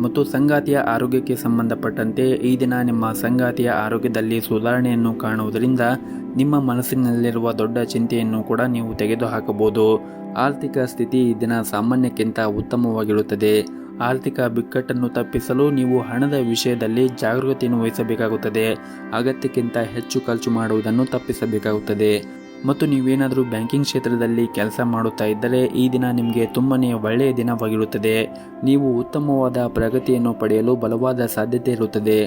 ಮತ್ತು ಸಂಗಾತಿಯ ಆರೋಗ್ಯಕ್ಕೆ ಸಂಬಂಧಪಟ್ಟಂತೆ ಈ ದಿನ ನಿಮ್ಮ ಸಂಗಾತಿಯ ಆರೋಗ್ಯದಲ್ಲಿ ಸುಧಾರಣೆಯನ್ನು ಕಾಣುವುದರಿಂದ ನಿಮ್ಮ ಮನಸ್ಸಿನಲ್ಲಿರುವ ದೊಡ್ಡ ಚಿಂತೆಯನ್ನು ಕೂಡ ನೀವು ತೆಗೆದುಹಾಕಬಹುದು. ಆರ್ಥಿಕ ಸ್ಥಿತಿ ಈ ದಿನ ಸಾಮಾನ್ಯಕ್ಕಿಂತ ಉತ್ತಮವಾಗಿರುತ್ತದೆ. ಆರ್ಥಿಕ ಬಿಕ್ಕಟ್ಟನ್ನು ತಪ್ಪಿಸಲು ನೀವು ಹಣದ ವಿಷಯದಲ್ಲಿ ಜಾಗರೂಕತೆಯನ್ನು ವಹಿಸಬೇಕಾಗುತ್ತದೆ. ಅಗತ್ಯಕ್ಕಿಂತ ಹೆಚ್ಚು ಖರ್ಚು ಮಾಡುವುದನ್ನು ತಪ್ಪಿಸಬೇಕಾಗುತ್ತದೆ. ಮತ್ತು ನೀವೇನಾದರೂ ಬ್ಯಾಂಕಿಂಗ್ ಕ್ಷೇತ್ರದಲ್ಲಿ ಕೆಲಸ ಮಾಡುತ್ತಾ ಇದ್ದರೆ ಈ ದಿನ ನಿಮಗೆ ತುಂಬನೇ ಒಳ್ಳೆಯ ದಿನವಾಗಿರುತ್ತದೆ. ನೀವು ಉತ್ತಮವಾದ ಪ್ರಗತಿಯನ್ನು ಪಡೆಯಲು ಬಲವಾದ ಸಾಧ್ಯತೆ ಇರುತ್ತದೆ.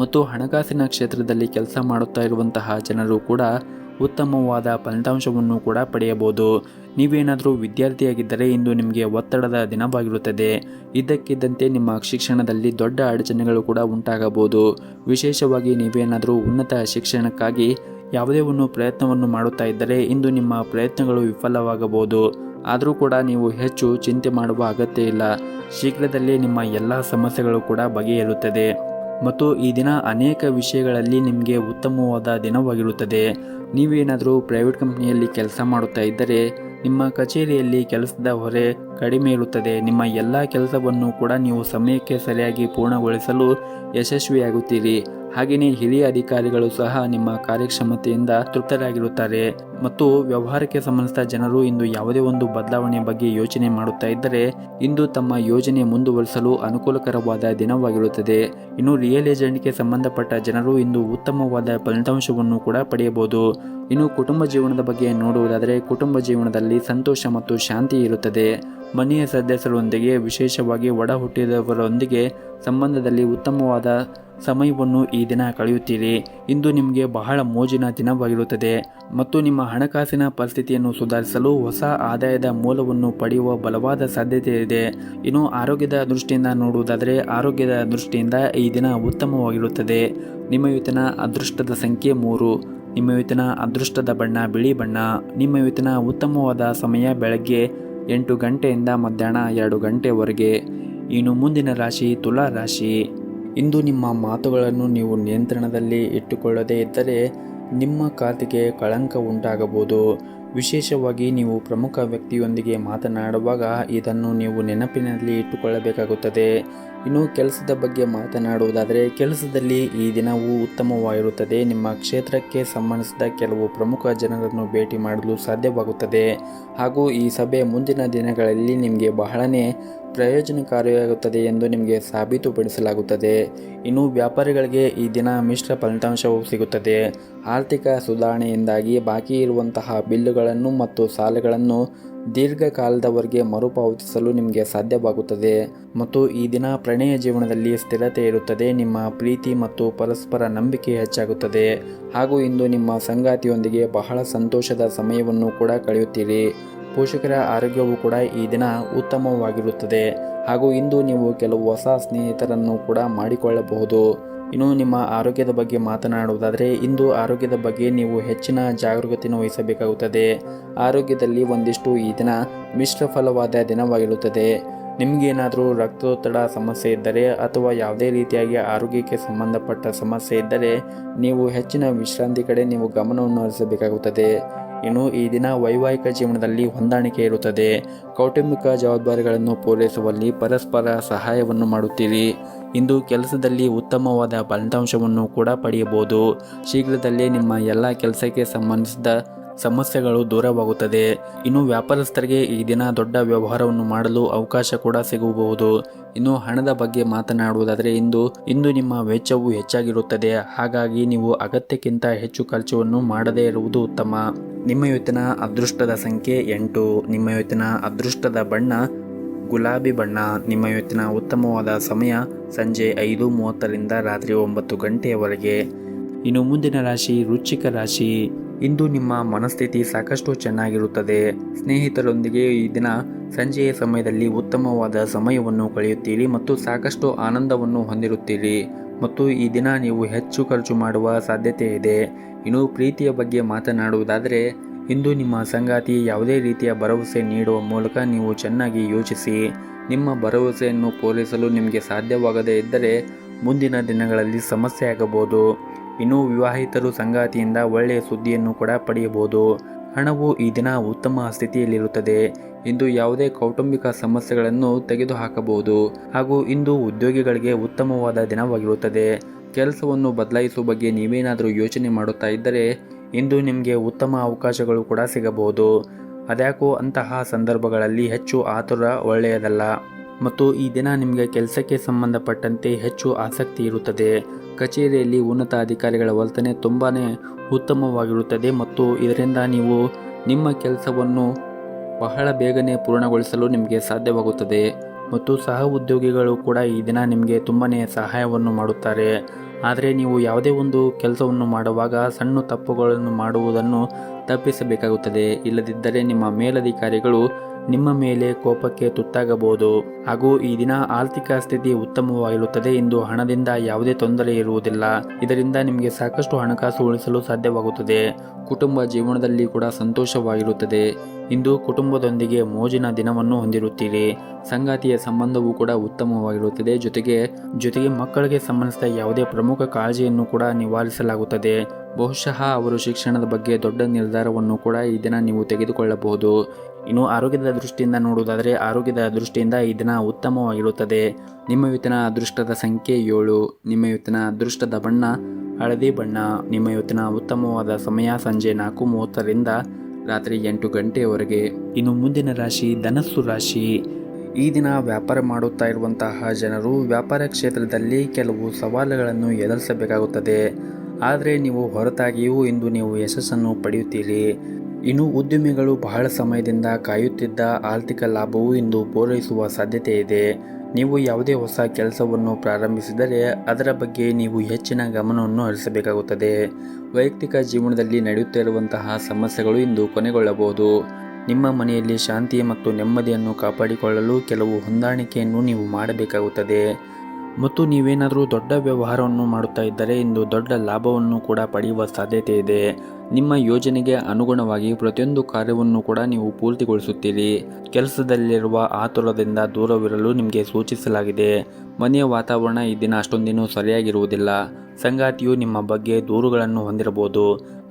ಮತ್ತು ಹಣಕಾಸಿನ ಕ್ಷೇತ್ರದಲ್ಲಿ ಕೆಲಸ ಮಾಡುತ್ತಾ ಇರುವಂತಹ ಜನರು ಕೂಡ ಉತ್ತಮವಾದ ಫಲಿತಾಂಶವನ್ನು ಕೂಡ ಪಡೆಯಬಹುದು. ನೀವೇನಾದರೂ ವಿದ್ಯಾರ್ಥಿಯಾಗಿದ್ದರೆ ಇಂದು ನಿಮಗೆ ಒತ್ತಡದ ದಿನವಾಗಿರುತ್ತದೆ. ಇದ್ದಕ್ಕಿದ್ದಂತೆ ನಿಮ್ಮ ಶಿಕ್ಷಣದಲ್ಲಿ ದೊಡ್ಡ ಅಡಚಣೆಗಳು ಕೂಡ ಉಂಟಾಗಬಹುದು. ವಿಶೇಷವಾಗಿ ನೀವೇನಾದರೂ ಉನ್ನತ ಶಿಕ್ಷಣಕ್ಕಾಗಿ ಯಾವುದೇ ಒಂದು ಪ್ರಯತ್ನವನ್ನು ಮಾಡುತ್ತಾ ಇದ್ದರೆ ಇಂದು ನಿಮ್ಮ ಪ್ರಯತ್ನಗಳು ವಿಫಲವಾಗಬಹುದು. ಆದರೂ ಕೂಡ ನೀವು ಹೆಚ್ಚು ಚಿಂತೆ ಮಾಡುವ ಅಗತ್ಯ ಇಲ್ಲ. ಶೀಘ್ರದಲ್ಲೇ ನಿಮ್ಮ ಎಲ್ಲ ಸಮಸ್ಯೆಗಳು ಕೂಡ ಬಗೆಹರಿಯುತ್ತದೆ. ಮತ್ತು ಈ ದಿನ ಅನೇಕ ವಿಷಯಗಳಲ್ಲಿ ನಿಮಗೆ ಉತ್ತಮವಾದ ದಿನವಾಗಿರುತ್ತದೆ. ನೀವೇನಾದರೂ ಪ್ರೈವೇಟ್ ಕಂಪ್ನಿಯಲ್ಲಿ ಕೆಲಸ ಮಾಡುತ್ತಾ ಇದ್ದರೆ ನಿಮ್ಮ ಕಚೇರಿಯಲ್ಲಿ ಕೆಲಸದ ಹೊರೆ ಕಡಿಮೆ ಇರುತ್ತದೆ. ನಿಮ್ಮ ಎಲ್ಲ ಕೆಲಸವನ್ನು ಕೂಡ ನೀವು ಸಮಯಕ್ಕೆ ಸರಿಯಾಗಿ ಪೂರ್ಣಗೊಳಿಸಲು ಯಶಸ್ವಿಯಾಗುತ್ತೀರಿ. ಹಾಗೆಯೇ ಹಿರಿಯ ಅಧಿಕಾರಿಗಳು ಸಹ ನಿಮ್ಮ ಕಾರ್ಯಕ್ಷಮತೆಯಿಂದ ತೃಪ್ತರಾಗಿರುತ್ತಾರೆ. ಮತ್ತು ವ್ಯವಹಾರಕ್ಕೆ ಸಂಬಂಧಿಸಿದ ಜನರು ಇಂದು ಯಾವುದೇ ಒಂದು ಬದಲಾವಣೆಯ ಬಗ್ಗೆ ಯೋಚನೆ ಮಾಡುತ್ತಾ ಇದ್ದರೆ ಇಂದು ತಮ್ಮ ಯೋಜನೆ ಮುಂದುವರಿಸಲು ಅನುಕೂಲಕರವಾದ ದಿನವಾಗಿರುತ್ತದೆ. ಇನ್ನು ರಿಯಲ್ ಎಸ್ಟೇಟ್ಗೆ ಸಂಬಂಧಪಟ್ಟ ಜನರು ಇಂದು ಉತ್ತಮವಾದ ಫಲಿತಾಂಶವನ್ನು ಕೂಡ ಪಡೆಯಬಹುದು. ಇನ್ನು ಕುಟುಂಬ ಜೀವನದ ಬಗ್ಗೆ ನೋಡುವುದಾದರೆ ಕುಟುಂಬ ಜೀವನದಲ್ಲಿ ಸಂತೋಷ ಮತ್ತು ಶಾಂತಿ ಇರುತ್ತದೆ. ಮನೆಯ ಸದಸ್ಯರೊಂದಿಗೆ ವಿಶೇಷವಾಗಿ ಒಡ ಹುಟ್ಟಿದವರೊಂದಿಗೆ ಸಂಬಂಧದಲ್ಲಿ ಉತ್ತಮವಾದ ಸಮಯವನ್ನು ಈ ದಿನ ಕಳೆಯುತ್ತೀರಿ. ಇಂದು ನಿಮಗೆ ಬಹಳ ಮೋಜಿನ ದಿನವಾಗಿರುತ್ತದೆ. ಮತ್ತು ನಿಮ್ಮ ಹಣಕಾಸಿನ ಪರಿಸ್ಥಿತಿಯನ್ನು ಸುಧಾರಿಸಲು ಹೊಸ ಆದಾಯದ ಮೂಲವನ್ನು ಪಡೆಯುವ ಬಲವಾದ ಸಾಧ್ಯತೆ ಇದೆ. ಇನ್ನು ಆರೋಗ್ಯದ ದೃಷ್ಟಿಯಿಂದ ನೋಡುವುದಾದರೆ ಆರೋಗ್ಯದ ದೃಷ್ಟಿಯಿಂದ ಈ ದಿನ ಉತ್ತಮವಾಗಿರುತ್ತದೆ. ನಿಮ್ಮ ಇವತ್ತಿನ ಅದೃಷ್ಟದ ಸಂಖ್ಯೆ 3. ನಿಮ್ಮ ಇವತ್ತಿನ ಅದೃಷ್ಟದ ಬಣ್ಣ ಬಿಳಿ ಬಣ್ಣ. ನಿಮ್ಮ ಇವತ್ತಿನ ಉತ್ತಮವಾದ ಸಮಯ ಬೆಳಗ್ಗೆ 8 ಗಂಟೆಯಿಂದ ಮಧ್ಯಾಹ್ನ 2 ಗಂಟೆವರೆಗೆ. ಇನ್ನು ಮುಂದಿನ ರಾಶಿ ತುಲಾ ರಾಶಿ. ಇಂದು ನಿಮ್ಮ ಮಾತುಗಳನ್ನು ನೀವು ನಿಯಂತ್ರಣದಲ್ಲಿ ಇಟ್ಟುಕೊಳ್ಳದೇ ಇದ್ದರೆ ನಿಮ್ಮ ಖಾತೆಗೆ ಕಳಂಕ ಉಂಟಾಗಬಹುದು. ವಿಶೇಷವಾಗಿ ನೀವು ಪ್ರಮುಖ ವ್ಯಕ್ತಿಯೊಂದಿಗೆ ಮಾತನಾಡುವಾಗ ಇದನ್ನು ನೀವು ನೆನಪಿನಲ್ಲಿ ಇಟ್ಟುಕೊಳ್ಳಬೇಕಾಗುತ್ತದೆ. ಇನ್ನು ಕೆಲಸದ ಬಗ್ಗೆ ಮಾತನಾಡುವುದಾದರೆ ಕೆಲಸದಲ್ಲಿ ಈ ದಿನವೂ ಉತ್ತಮವಾಗಿರುತ್ತದೆ. ನಿಮ್ಮ ಕ್ಷೇತ್ರಕ್ಕೆ ಸಂಬಂಧಿಸಿದ ಕೆಲವು ಪ್ರಮುಖ ಜನರನ್ನು ಭೇಟಿ ಮಾಡಲು ಸಾಧ್ಯವಾಗುತ್ತದೆ. ಹಾಗೂ ಈ ಸಭೆ ಮುಂದಿನ ದಿನಗಳಲ್ಲಿ ನಿಮಗೆ ಬಹಳನೇ ಪ್ರಯೋಜನಕಾರಿಯಾಗುತ್ತದೆ ಎಂದು ನಿಮಗೆ ಸಾಬೀತುಪಡಿಸಲಾಗುತ್ತದೆ. ಇನ್ನು ವ್ಯಾಪಾರಿಗಳಿಗೆ ಈ ದಿನ ಮಿಶ್ರ ಫಲಿತಾಂಶವು ಸಿಗುತ್ತದೆ. ಆರ್ಥಿಕ ಸುಧಾರಣೆಯಿಂದಾಗಿ ಬಾಕಿ ಇರುವಂತಹ ಬಿಲ್ಲುಗಳನ್ನು ಮತ್ತು ಸಾಲಗಳನ್ನು ದೀರ್ಘಕಾಲದವರೆಗೆ ಮರುಪಾವತಿಸಲು ನಿಮಗೆ ಸಾಧ್ಯವಾಗುತ್ತದೆ. ಮತ್ತು ಈ ದಿನ ಪ್ರಣಯ ಜೀವನದಲ್ಲಿ ಸ್ಥಿರತೆ ಇರುತ್ತದೆ. ನಿಮ್ಮ ಪ್ರೀತಿ ಮತ್ತು ಪರಸ್ಪರ ನಂಬಿಕೆ ಹೆಚ್ಚಾಗುತ್ತದೆ. ಹಾಗೂ ಇಂದು ನಿಮ್ಮ ಸಂಗಾತಿಯೊಂದಿಗೆ ಬಹಳ ಸಂತೋಷದ ಸಮಯವನ್ನು ಕೂಡ ಕಳೆಯುತ್ತೀರಿ. ಪೋಷಕರ ಆರೋಗ್ಯವು ಕೂಡ ಈ ದಿನ ಉತ್ತಮವಾಗಿರುತ್ತದೆ. ಹಾಗೂ ಇಂದು ನೀವು ಕೆಲವು ಹೊಸ ಸ್ನೇಹಿತರನ್ನು ಕೂಡ ಮಾಡಿಕೊಳ್ಳಬಹುದು. ಇನ್ನು ನಿಮ್ಮ ಆರೋಗ್ಯದ ಬಗ್ಗೆ ಮಾತನಾಡುವುದಾದರೆ ಇಂದು ಆರೋಗ್ಯದ ಬಗ್ಗೆ ನೀವು ಹೆಚ್ಚಿನ ಜಾಗರೂಕತೆಯನ್ನು ವಹಿಸಬೇಕಾಗುತ್ತದೆ. ಆರೋಗ್ಯದಲ್ಲಿ ಒಂದಿಷ್ಟು ಈ ದಿನ ಮಿಶ್ರ ಫಲವಾದ ದಿನವಾಗಿರುತ್ತದೆ. ನಿಮಗೇನಾದರೂ ರಕ್ತದೊತ್ತಡ ಸಮಸ್ಯೆ ಇದ್ದರೆ ಅಥವಾ ಯಾವುದೇ ರೀತಿಯಾಗಿ ಆರೋಗ್ಯಕ್ಕೆ ಸಂಬಂಧಪಟ್ಟ ಸಮಸ್ಯೆ ಇದ್ದರೆ ನೀವು ಹೆಚ್ಚಿನ ವಿಶ್ರಾಂತಿ ಕಡೆ ನೀವು ಗಮನವನ್ನು ಹರಿಸಬೇಕಾಗುತ್ತದೆ. ಇನ್ನು ಈ ದಿನ ವೈವಾಹಿಕ ಜೀವನದಲ್ಲಿ ಹೊಂದಾಣಿಕೆ ಇರುತ್ತದೆ. ಕೌಟುಂಬಿಕ ಜವಾಬ್ದಾರಿಗಳನ್ನು ಪೂರೈಸುವಲ್ಲಿ ಪರಸ್ಪರ ಸಹಾಯವನ್ನು ಮಾಡುತ್ತೀರಿ. ಇಂದು ಕೆಲಸದಲ್ಲಿ ಉತ್ತಮವಾದ ಫಲಿತಾಂಶವನ್ನು ಕೂಡ ಪಡೆಯಬಹುದು. ಶೀಘ್ರದಲ್ಲೇ ನಿಮ್ಮ ಎಲ್ಲ ಕೆಲಸಕ್ಕೆ ಸಂಬಂಧಿಸಿದ ಸಮಸ್ಯೆಗಳು ದೂರವಾಗುತ್ತದೆ. ಇನ್ನು ವ್ಯಾಪಾರಸ್ಥರಿಗೆ ಈ ದಿನ ದೊಡ್ಡ ವ್ಯವಹಾರವನ್ನು ಮಾಡಲು ಅವಕಾಶ ಕೂಡ ಸಿಗಬಹುದು. ಇನ್ನು ಹಣದ ಬಗ್ಗೆ ಮಾತನಾಡುವುದಾದರೆ ಇಂದು ನಿಮ್ಮ ವೆಚ್ಚವು ಹೆಚ್ಚಾಗಿರುತ್ತದೆ. ಹಾಗಾಗಿ ನೀವು ಅಗತ್ಯಕ್ಕಿಂತ ಹೆಚ್ಚು ಖರ್ಚನ್ನು ಮಾಡದೇ ಇರುವುದು ಉತ್ತಮ. ನಿಮ್ಮ ಇವತ್ತಿನ ಅದೃಷ್ಟದ ಸಂಖ್ಯೆ 8. ನಿಮ್ಮ ಇವತ್ತಿನ ಅದೃಷ್ಟದ ಬಣ್ಣ ಗುಲಾಬಿ ಬಣ್ಣ. ನಿಮ್ಮ ಇವತ್ತಿನ ಉತ್ತಮವಾದ ಸಮಯ ಸಂಜೆ 5:30ರಿಂದ ರಾತ್ರಿ 9 ಗಂಟೆಯವರೆಗೆ. ಇನ್ನು ಮುಂದಿನ ರಾಶಿ ವೃಶ್ಚಿಕ ರಾಶಿ. ಇಂದು ನಿಮ್ಮ ಮನಸ್ಥಿತಿ ಸಾಕಷ್ಟು ಚೆನ್ನಾಗಿರುತ್ತದೆ. ಸ್ನೇಹಿತರೊಂದಿಗೆ ಈ ದಿನ ಸಂಜೆಯ ಸಮಯದಲ್ಲಿ ಉತ್ತಮವಾದ ಸಮಯವನ್ನು ಕಳೆಯುತ್ತೀರಿ ಮತ್ತು ಸಾಕಷ್ಟು ಆನಂದವನ್ನು ಹೊಂದಿರುತ್ತೀರಿ ಮತ್ತು ಈ ದಿನ ನೀವು ಹೆಚ್ಚು ಖರ್ಚು ಮಾಡುವ ಸಾಧ್ಯತೆ ಇದೆ. ಇನ್ನು ಪ್ರೀತಿಯ ಬಗ್ಗೆ ಮಾತನಾಡುವುದಾದರೆ ಇಂದು ನಿಮ್ಮ ಸಂಗಾತಿ ಯಾವುದೇ ರೀತಿಯ ಭರವಸೆ ನೀಡುವ ಮೂಲಕ ನೀವು ಚೆನ್ನಾಗಿ ಯೋಚಿಸಿ. ನಿಮ್ಮ ಭರವಸೆಯನ್ನು ಪೂರೈಸಲು ನಿಮಗೆ ಸಾಧ್ಯವಾಗದೇ ಇದ್ದರೆ ಮುಂದಿನ ದಿನಗಳಲ್ಲಿ ಸಮಸ್ಯೆ ಆಗಬಹುದು. ಇನ್ನು ವಿವಾಹಿತರು ಸಂಗಾತಿಯಿಂದ ಒಳ್ಳೆಯ ಸುದ್ದಿಯನ್ನು ಕೂಡ ಪಡೆಯಬಹುದು. ಹಣವು ಈ ದಿನ ಉತ್ತಮ ಸ್ಥಿತಿಯಲ್ಲಿರುತ್ತದೆ. ಇಂದು ಯಾವುದೇ ಕೌಟುಂಬಿಕ ಸಮಸ್ಯೆಗಳನ್ನು ತೆಗೆದುಹಾಕಬಹುದು ಹಾಗೂ ಇಂದು ಉದ್ಯೋಗಿಗಳಿಗೆ ಉತ್ತಮವಾದ ದಿನವಾಗಿರುತ್ತದೆ. ಕೆಲಸವನ್ನು ಬದಲಾಯಿಸುವ ಬಗ್ಗೆ ನೀವೇನಾದರೂ ಯೋಚನೆ ಮಾಡುತ್ತಾ ಇದ್ದರೆ ಇಂದು ನಿಮಗೆ ಉತ್ತಮ ಅವಕಾಶಗಳು ಕೂಡ ಸಿಗಬಹುದು. ಅದ್ಯಾಕೋ ಅಂತಹ ಸಂದರ್ಭಗಳಲ್ಲಿ ಹೆಚ್ಚು ಆತುರ ಒಳ್ಳೆಯದಲ್ಲ ಮತ್ತು ಈ ದಿನ ನಿಮಗೆ ಕೆಲಸಕ್ಕೆ ಸಂಬಂಧಪಟ್ಟಂತೆ ಹೆಚ್ಚು ಆಸಕ್ತಿ ಇರುತ್ತದೆ. ಕಚೇರಿಯಲ್ಲಿ ಉನ್ನತ ಅಧಿಕಾರಿಗಳ ವರ್ತನೆ ತುಂಬಾ ಉತ್ತಮವಾಗಿರುತ್ತದೆ ಮತ್ತು ಇದರಿಂದ ನೀವು ನಿಮ್ಮ ಕೆಲಸವನ್ನು ಬಹಳ ಬೇಗನೆ ಪೂರ್ಣಗೊಳಿಸಲು ನಿಮಗೆ ಸಾಧ್ಯವಾಗುತ್ತದೆ ಮತ್ತು ಸಹ ಉದ್ಯೋಗಿಗಳು ಕೂಡ ಈ ದಿನ ನಿಮಗೆ ತುಂಬಾ ಸಹಾಯವನ್ನು ಮಾಡುತ್ತಾರೆ. ಆದರೆ ನೀವು ಯಾವುದೇ ಒಂದು ಕೆಲಸವನ್ನು ಮಾಡುವಾಗ ಸಣ್ಣ ತಪ್ಪುಗಳನ್ನು ಮಾಡುವುದನ್ನು ತಪ್ಪಿಸಬೇಕಾಗುತ್ತದೆ. ಇಲ್ಲದಿದ್ದರೆ ನಿಮ್ಮ ಮೇಲಧಿಕಾರಿಗಳು ನಿಮ್ಮ ಮೇಲೆ ಕೋಪಕ್ಕೆ ತುತ್ತಾಗಬಹುದು. ಹಾಗೂ ಈ ದಿನ ಆರ್ಥಿಕ ಸ್ಥಿತಿ ಉತ್ತಮವಾಗಿರುತ್ತದೆ. ಇಂದು ಹಣದಿಂದ ಯಾವುದೇ ತೊಂದರೆ ಇರುವುದಿಲ್ಲ. ಇದರಿಂದ ನಿಮಗೆ ಸಾಕಷ್ಟು ಹಣಕಾಸು ಉಳಿಸಲು ಸಾಧ್ಯವಾಗುತ್ತದೆ. ಕುಟುಂಬ ಜೀವನದಲ್ಲಿ ಕೂಡ ಸಂತೋಷವಾಗಿರುತ್ತದೆ. ಇಂದು ಕುಟುಂಬದೊಂದಿಗೆ ಮೋಜಿನ ದಿನವನ್ನು ಹೊಂದಿರುತ್ತೀರಿ. ಸಂಗಾತಿಯ ಸಂಬಂಧವೂ ಕೂಡ ಉತ್ತಮವಾಗಿರುತ್ತದೆ. ಜೊತೆಗೆ ಮಕ್ಕಳಿಗೆ ಸಂಬಂಧಿಸಿದ ಯಾವುದೇ ಪ್ರಮುಖ ಕಾಳಜಿಯನ್ನು ಕೂಡ ನಿವಾರಿಸಲಾಗುತ್ತದೆ. ಬಹುಶಃ ಅವರು ಶಿಕ್ಷಣದ ಬಗ್ಗೆ ದೊಡ್ಡ ನಿರ್ಧಾರವನ್ನು ಕೂಡ ಈ ದಿನ ನೀವು ತೆಗೆದುಕೊಳ್ಳಬಹುದು. ಇನ್ನು ಆರೋಗ್ಯದ ದೃಷ್ಟಿಯಿಂದ ನೋಡುವುದಾದರೆ ಆರೋಗ್ಯದ ದೃಷ್ಟಿಯಿಂದ ಈ ದಿನ ಉತ್ತಮವಾಗಿರುತ್ತದೆ. ನಿಮ್ಮ ಇವತ್ತಿನ ಅದೃಷ್ಟದ ಸಂಖ್ಯೆ 7. ನಿಮ್ಮ ಇವತ್ತಿನ ಅದೃಷ್ಟದ ಬಣ್ಣ ಹಳದಿ ಬಣ್ಣ. ನಿಮ್ಮ ಇವತ್ತಿನ ಉತ್ತಮವಾದ ಸಮಯ ಸಂಜೆ 4:30ರಿಂದ ರಾತ್ರಿ 8 ಗಂಟೆಯವರೆಗೆ. ಇನ್ನು ಮುಂದಿನ ರಾಶಿ ಧನಸ್ಸು ರಾಶಿ. ಈ ದಿನ ವ್ಯಾಪಾರ ಮಾಡುತ್ತಾ ಇರುವಂತಹ ಜನರು ವ್ಯಾಪಾರ ಕ್ಷೇತ್ರದಲ್ಲಿ ಕೆಲವು ಸವಾಲುಗಳನ್ನು ಎದುರಿಸಬೇಕಾಗುತ್ತದೆ. ಆದರೆ ನೀವು ಹೊರತಾಗಿಯೂ ಇಂದು ನೀವು ಯಶಸ್ಸನ್ನು ಪಡೆಯುತ್ತೀರಿ. ಇನ್ನು ಉದ್ಯಮಿಗಳು ಬಹಳ ಸಮಯದಿಂದ ಕಾಯುತ್ತಿದ್ದ ಆರ್ಥಿಕ ಲಾಭವು ಇಂದು ಪೂರೈಸುವ ಸಾಧ್ಯತೆ ಇದೆ. ನೀವು ಯಾವುದೇ ಹೊಸ ಕೆಲಸವನ್ನು ಪ್ರಾರಂಭಿಸಿದರೆ ಅದರ ಬಗ್ಗೆ ನೀವು ಹೆಚ್ಚಿನ ಗಮನವನ್ನು ಹರಿಸಬೇಕಾಗುತ್ತದೆ. ವೈಯಕ್ತಿಕ ಜೀವನದಲ್ಲಿ ನಡೆಯುತ್ತಿರುವಂತಹ ಸಮಸ್ಯೆಗಳು ಇಂದು ಕೊನೆಗೊಳ್ಳಬಹುದು. ನಿಮ್ಮ ಮನೆಯಲ್ಲಿ ಶಾಂತಿ ಮತ್ತು ನೆಮ್ಮದಿಯನ್ನು ಕಾಪಾಡಿಕೊಳ್ಳಲು ಕೆಲವು ಹೊಂದಾಣಿಕೆಯನ್ನು ನೀವು ಮಾಡಬೇಕಾಗುತ್ತದೆ. ಮತ್ತು ನೀವೇನಾದರೂ ದೊಡ್ಡ ವ್ಯವಹಾರವನ್ನು ಮಾಡುತ್ತಾ ಇದ್ದರೆ ಇಂದು ದೊಡ್ಡ ಲಾಭವನ್ನು ಕೂಡ ಪಡೆಯುವ ಸಾಧ್ಯತೆ ಇದೆ. ನಿಮ್ಮ ಯೋಜನೆಗೆ ಅನುಗುಣವಾಗಿ ಪ್ರತಿಯೊಂದು ಕಾರ್ಯವನ್ನು ಕೂಡ ನೀವು ಪೂರ್ತಿಗೊಳಿಸುತ್ತೀರಿ. ಕೆಲಸದಲ್ಲಿರುವ ಆತುರದಿಂದ ದೂರವಿರಲು ನಿಮಗೆ ಸೂಚಿಸಲಾಗಿದೆ. ಮನೆಯ ವಾತಾವರಣ ಈ ದಿನ ಅಷ್ಟೊಂದೇನೂ ಸರಿಯಾಗಿರುವುದಿಲ್ಲ. ಸಂಗಾತಿಯು ನಿಮ್ಮ ಬಗ್ಗೆ ದೂರುಗಳನ್ನು ಹೊಂದಿರಬಹುದು.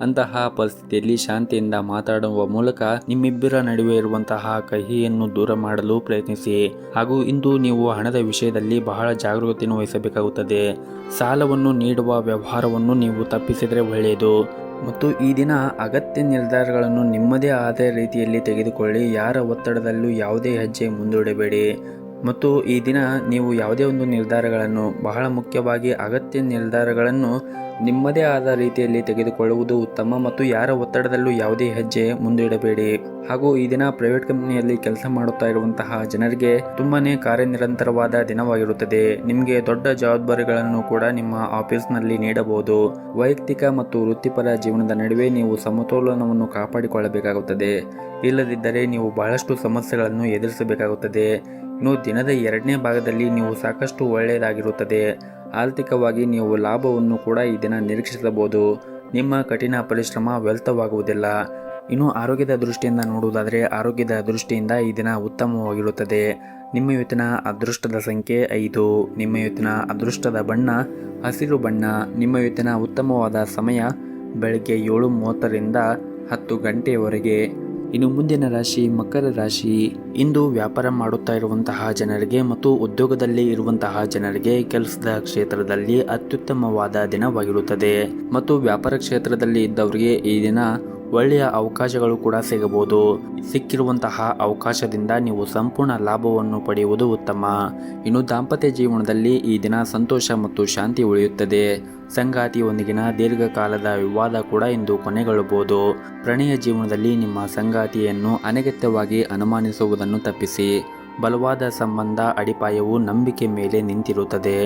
ಅಂತಹ ಪರಿಸ್ಥಿತಿಯಲ್ಲಿ ಶಾಂತಿಯಿಂದ ಮಾತಾಡುವ ಮೂಲಕ ನಿಮ್ಮಿಬ್ಬರ ನಡುವೆ ಇರುವಂತಹ ಕಹಿಯನ್ನು ದೂರ ಮಾಡಲು ಪ್ರಯತ್ನಿಸಿ. ಹಾಗೂ ಇಂದು ನೀವು ಹಣದ ವಿಷಯದಲ್ಲಿ ಬಹಳ ಜಾಗರೂಕತೆಯನ್ನು ವಹಿಸಬೇಕಾಗುತ್ತದೆ. ಸಾಲವನ್ನು ನೀಡುವ ವ್ಯವಹಾರವನ್ನು ನೀವು ತಪ್ಪಿಸಿದರೆ ಒಳ್ಳೆಯದು. ಮತ್ತು ಈ ದಿನ ಅಗತ್ಯ ನಿರ್ಧಾರಗಳನ್ನು ನಿಮ್ಮದೇ ಆದ ರೀತಿಯಲ್ಲಿ ತೆಗೆದುಕೊಳ್ಳಿ. ಯಾರ ಒತ್ತಡದಲ್ಲೂ ಯಾವುದೇ ಹೆಜ್ಜೆ ಮುಂದೂಡಬೇಡಿ. ಮತ್ತು ಈ ದಿನ ನೀವು ಯಾವುದೇ ಒಂದು ನಿರ್ಧಾರಗಳನ್ನು, ಬಹಳ ಮುಖ್ಯವಾಗಿ ಅಗತ್ಯ ನಿರ್ಧಾರಗಳನ್ನು ನಿಮ್ಮದೇ ಆದ ರೀತಿಯಲ್ಲಿ ತೆಗೆದುಕೊಳ್ಳುವುದು ಉತ್ತಮ. ಮತ್ತು ಯಾರ ಒತ್ತಡದಲ್ಲೂ ಯಾವುದೇ ಹೆಜ್ಜೆ ಮುಂದಿಡಬೇಡಿ. ಹಾಗೂ ಈ ದಿನ ಪ್ರೈವೇಟ್ ಕಂಪನಿಯಲ್ಲಿ ಕೆಲಸ ಮಾಡುತ್ತಾ ಇರುವಂತಹ ಜನರಿಗೆ ತುಂಬಾನೇ ಕಾರ್ಯನಿರಂತರವಾದ ದಿನವಾಗಿರುತ್ತದೆ. ನಿಮಗೆ ದೊಡ್ಡ ಜವಾಬ್ದಾರಿಗಳನ್ನು ಕೂಡ ನಿಮ್ಮ ಆಫೀಸ್ನಲ್ಲಿ ನೀಡಬಹುದು. ವೈಯಕ್ತಿಕ ಮತ್ತು ವೃತ್ತಿಪರ ಜೀವನದ ನಡುವೆ ನೀವು ಸಮತೋಲನವನ್ನು ಕಾಪಾಡಿಕೊಳ್ಳಬೇಕಾಗುತ್ತದೆ. ಇಲ್ಲದಿದ್ದರೆ ನೀವು ಬಹಳಷ್ಟು ಸಮಸ್ಯೆಗಳನ್ನು ಎದುರಿಸಬೇಕಾಗುತ್ತದೆ. ಇನ್ನು ದಿನದ 2ನೇ ಭಾಗದಲ್ಲಿ ನೀವು ಸಾಕಷ್ಟು ಒಳ್ಳೆಯದಾಗಿರುತ್ತದೆ. ಆರ್ಥಿಕವಾಗಿ ನೀವು ಲಾಭವನ್ನು ಕೂಡ ಈ ದಿನ ನಿರೀಕ್ಷಿಸಬಹುದು. ನಿಮ್ಮ ಕಠಿಣ ಪರಿಶ್ರಮ ವ್ಯರ್ಥವಾಗುವುದಿಲ್ಲ. ಇನ್ನು ಆರೋಗ್ಯದ ದೃಷ್ಟಿಯಿಂದ ನೋಡುವುದಾದರೆ ಆರೋಗ್ಯದ ದೃಷ್ಟಿಯಿಂದ ಈ ದಿನ ಉತ್ತಮವಾಗಿರುತ್ತದೆ. ನಿಮ್ಮ ಇವತ್ತಿನ ಅದೃಷ್ಟದ ಸಂಖ್ಯೆ 5. ನಿಮ್ಮ ಇವತ್ತಿನ ಅದೃಷ್ಟದ ಬಣ್ಣ ಹಸಿರು ಬಣ್ಣ. ನಿಮ್ಮ ಇವತ್ತಿನ ಉತ್ತಮವಾದ ಸಮಯ ಬೆಳಗ್ಗೆ 7:30ರಿಂದ 10 ಗಂಟೆಯವರೆಗೆ. ಇನ್ನು ಮುಂದಿನ ರಾಶಿ ಮಕರ ರಾಶಿ. ಇಂದು ವ್ಯಾಪಾರ ಮಾಡುತ್ತಾ ಇರುವಂತಹ ಜನರಿಗೆ ಮತ್ತು ಉದ್ಯೋಗದಲ್ಲಿ ಇರುವಂತಹ ಜನರಿಗೆ ಕೆಲಸದ ಕ್ಷೇತ್ರದಲ್ಲಿ ಅತ್ಯುತ್ತಮವಾದ ದಿನವಾಗಿರುತ್ತದೆ ಮತ್ತು ವ್ಯಾಪಾರ ಕ್ಷೇತ್ರದಲ್ಲಿ ಇದ್ದವರಿಗೆ ಈ ದಿನ ಒಳ್ಳೆಯ ಅವಕಾಶಗಳು ಕೂಡ ಸಿಗಬಹುದು. ಸಿಕ್ಕಿರುವಂತಹ ಅವಕಾಶದಿಂದ ನೀವು ಸಂಪೂರ್ಣ ಲಾಭವನ್ನು ಪಡೆಯುವುದು ಉತ್ತಮ. ಇನ್ನು ದಾಂಪತ್ಯ ಜೀವನದಲ್ಲಿ ಈ ದಿನ ಸಂತೋಷ ಮತ್ತು ಶಾಂತಿ ಉಳಿಯುತ್ತದೆ. ಸಂಗಾತಿಯೊಂದಿಗಿನ ದೀರ್ಘಕಾಲದ ವಿವಾದ ಕೂಡ ಇಂದು ಕೊನೆಗೊಳ್ಳಬಹುದು. ಪ್ರಣಯ ಜೀವನದಲ್ಲಿ ನಿಮ್ಮ ಸಂಗಾತಿಯನ್ನು ಅನಗತ್ಯವಾಗಿ ಅನುಮಾನಿಸುವುದನ್ನು ತಪ್ಪಿಸಿ. ಬಲವಾದ ಸಂಬಂಧ ಅಡಿಪಾಯವು ನಂಬಿಕೆ ಮೇಲೆ ನಿಂತಿರುತ್ತದೆ.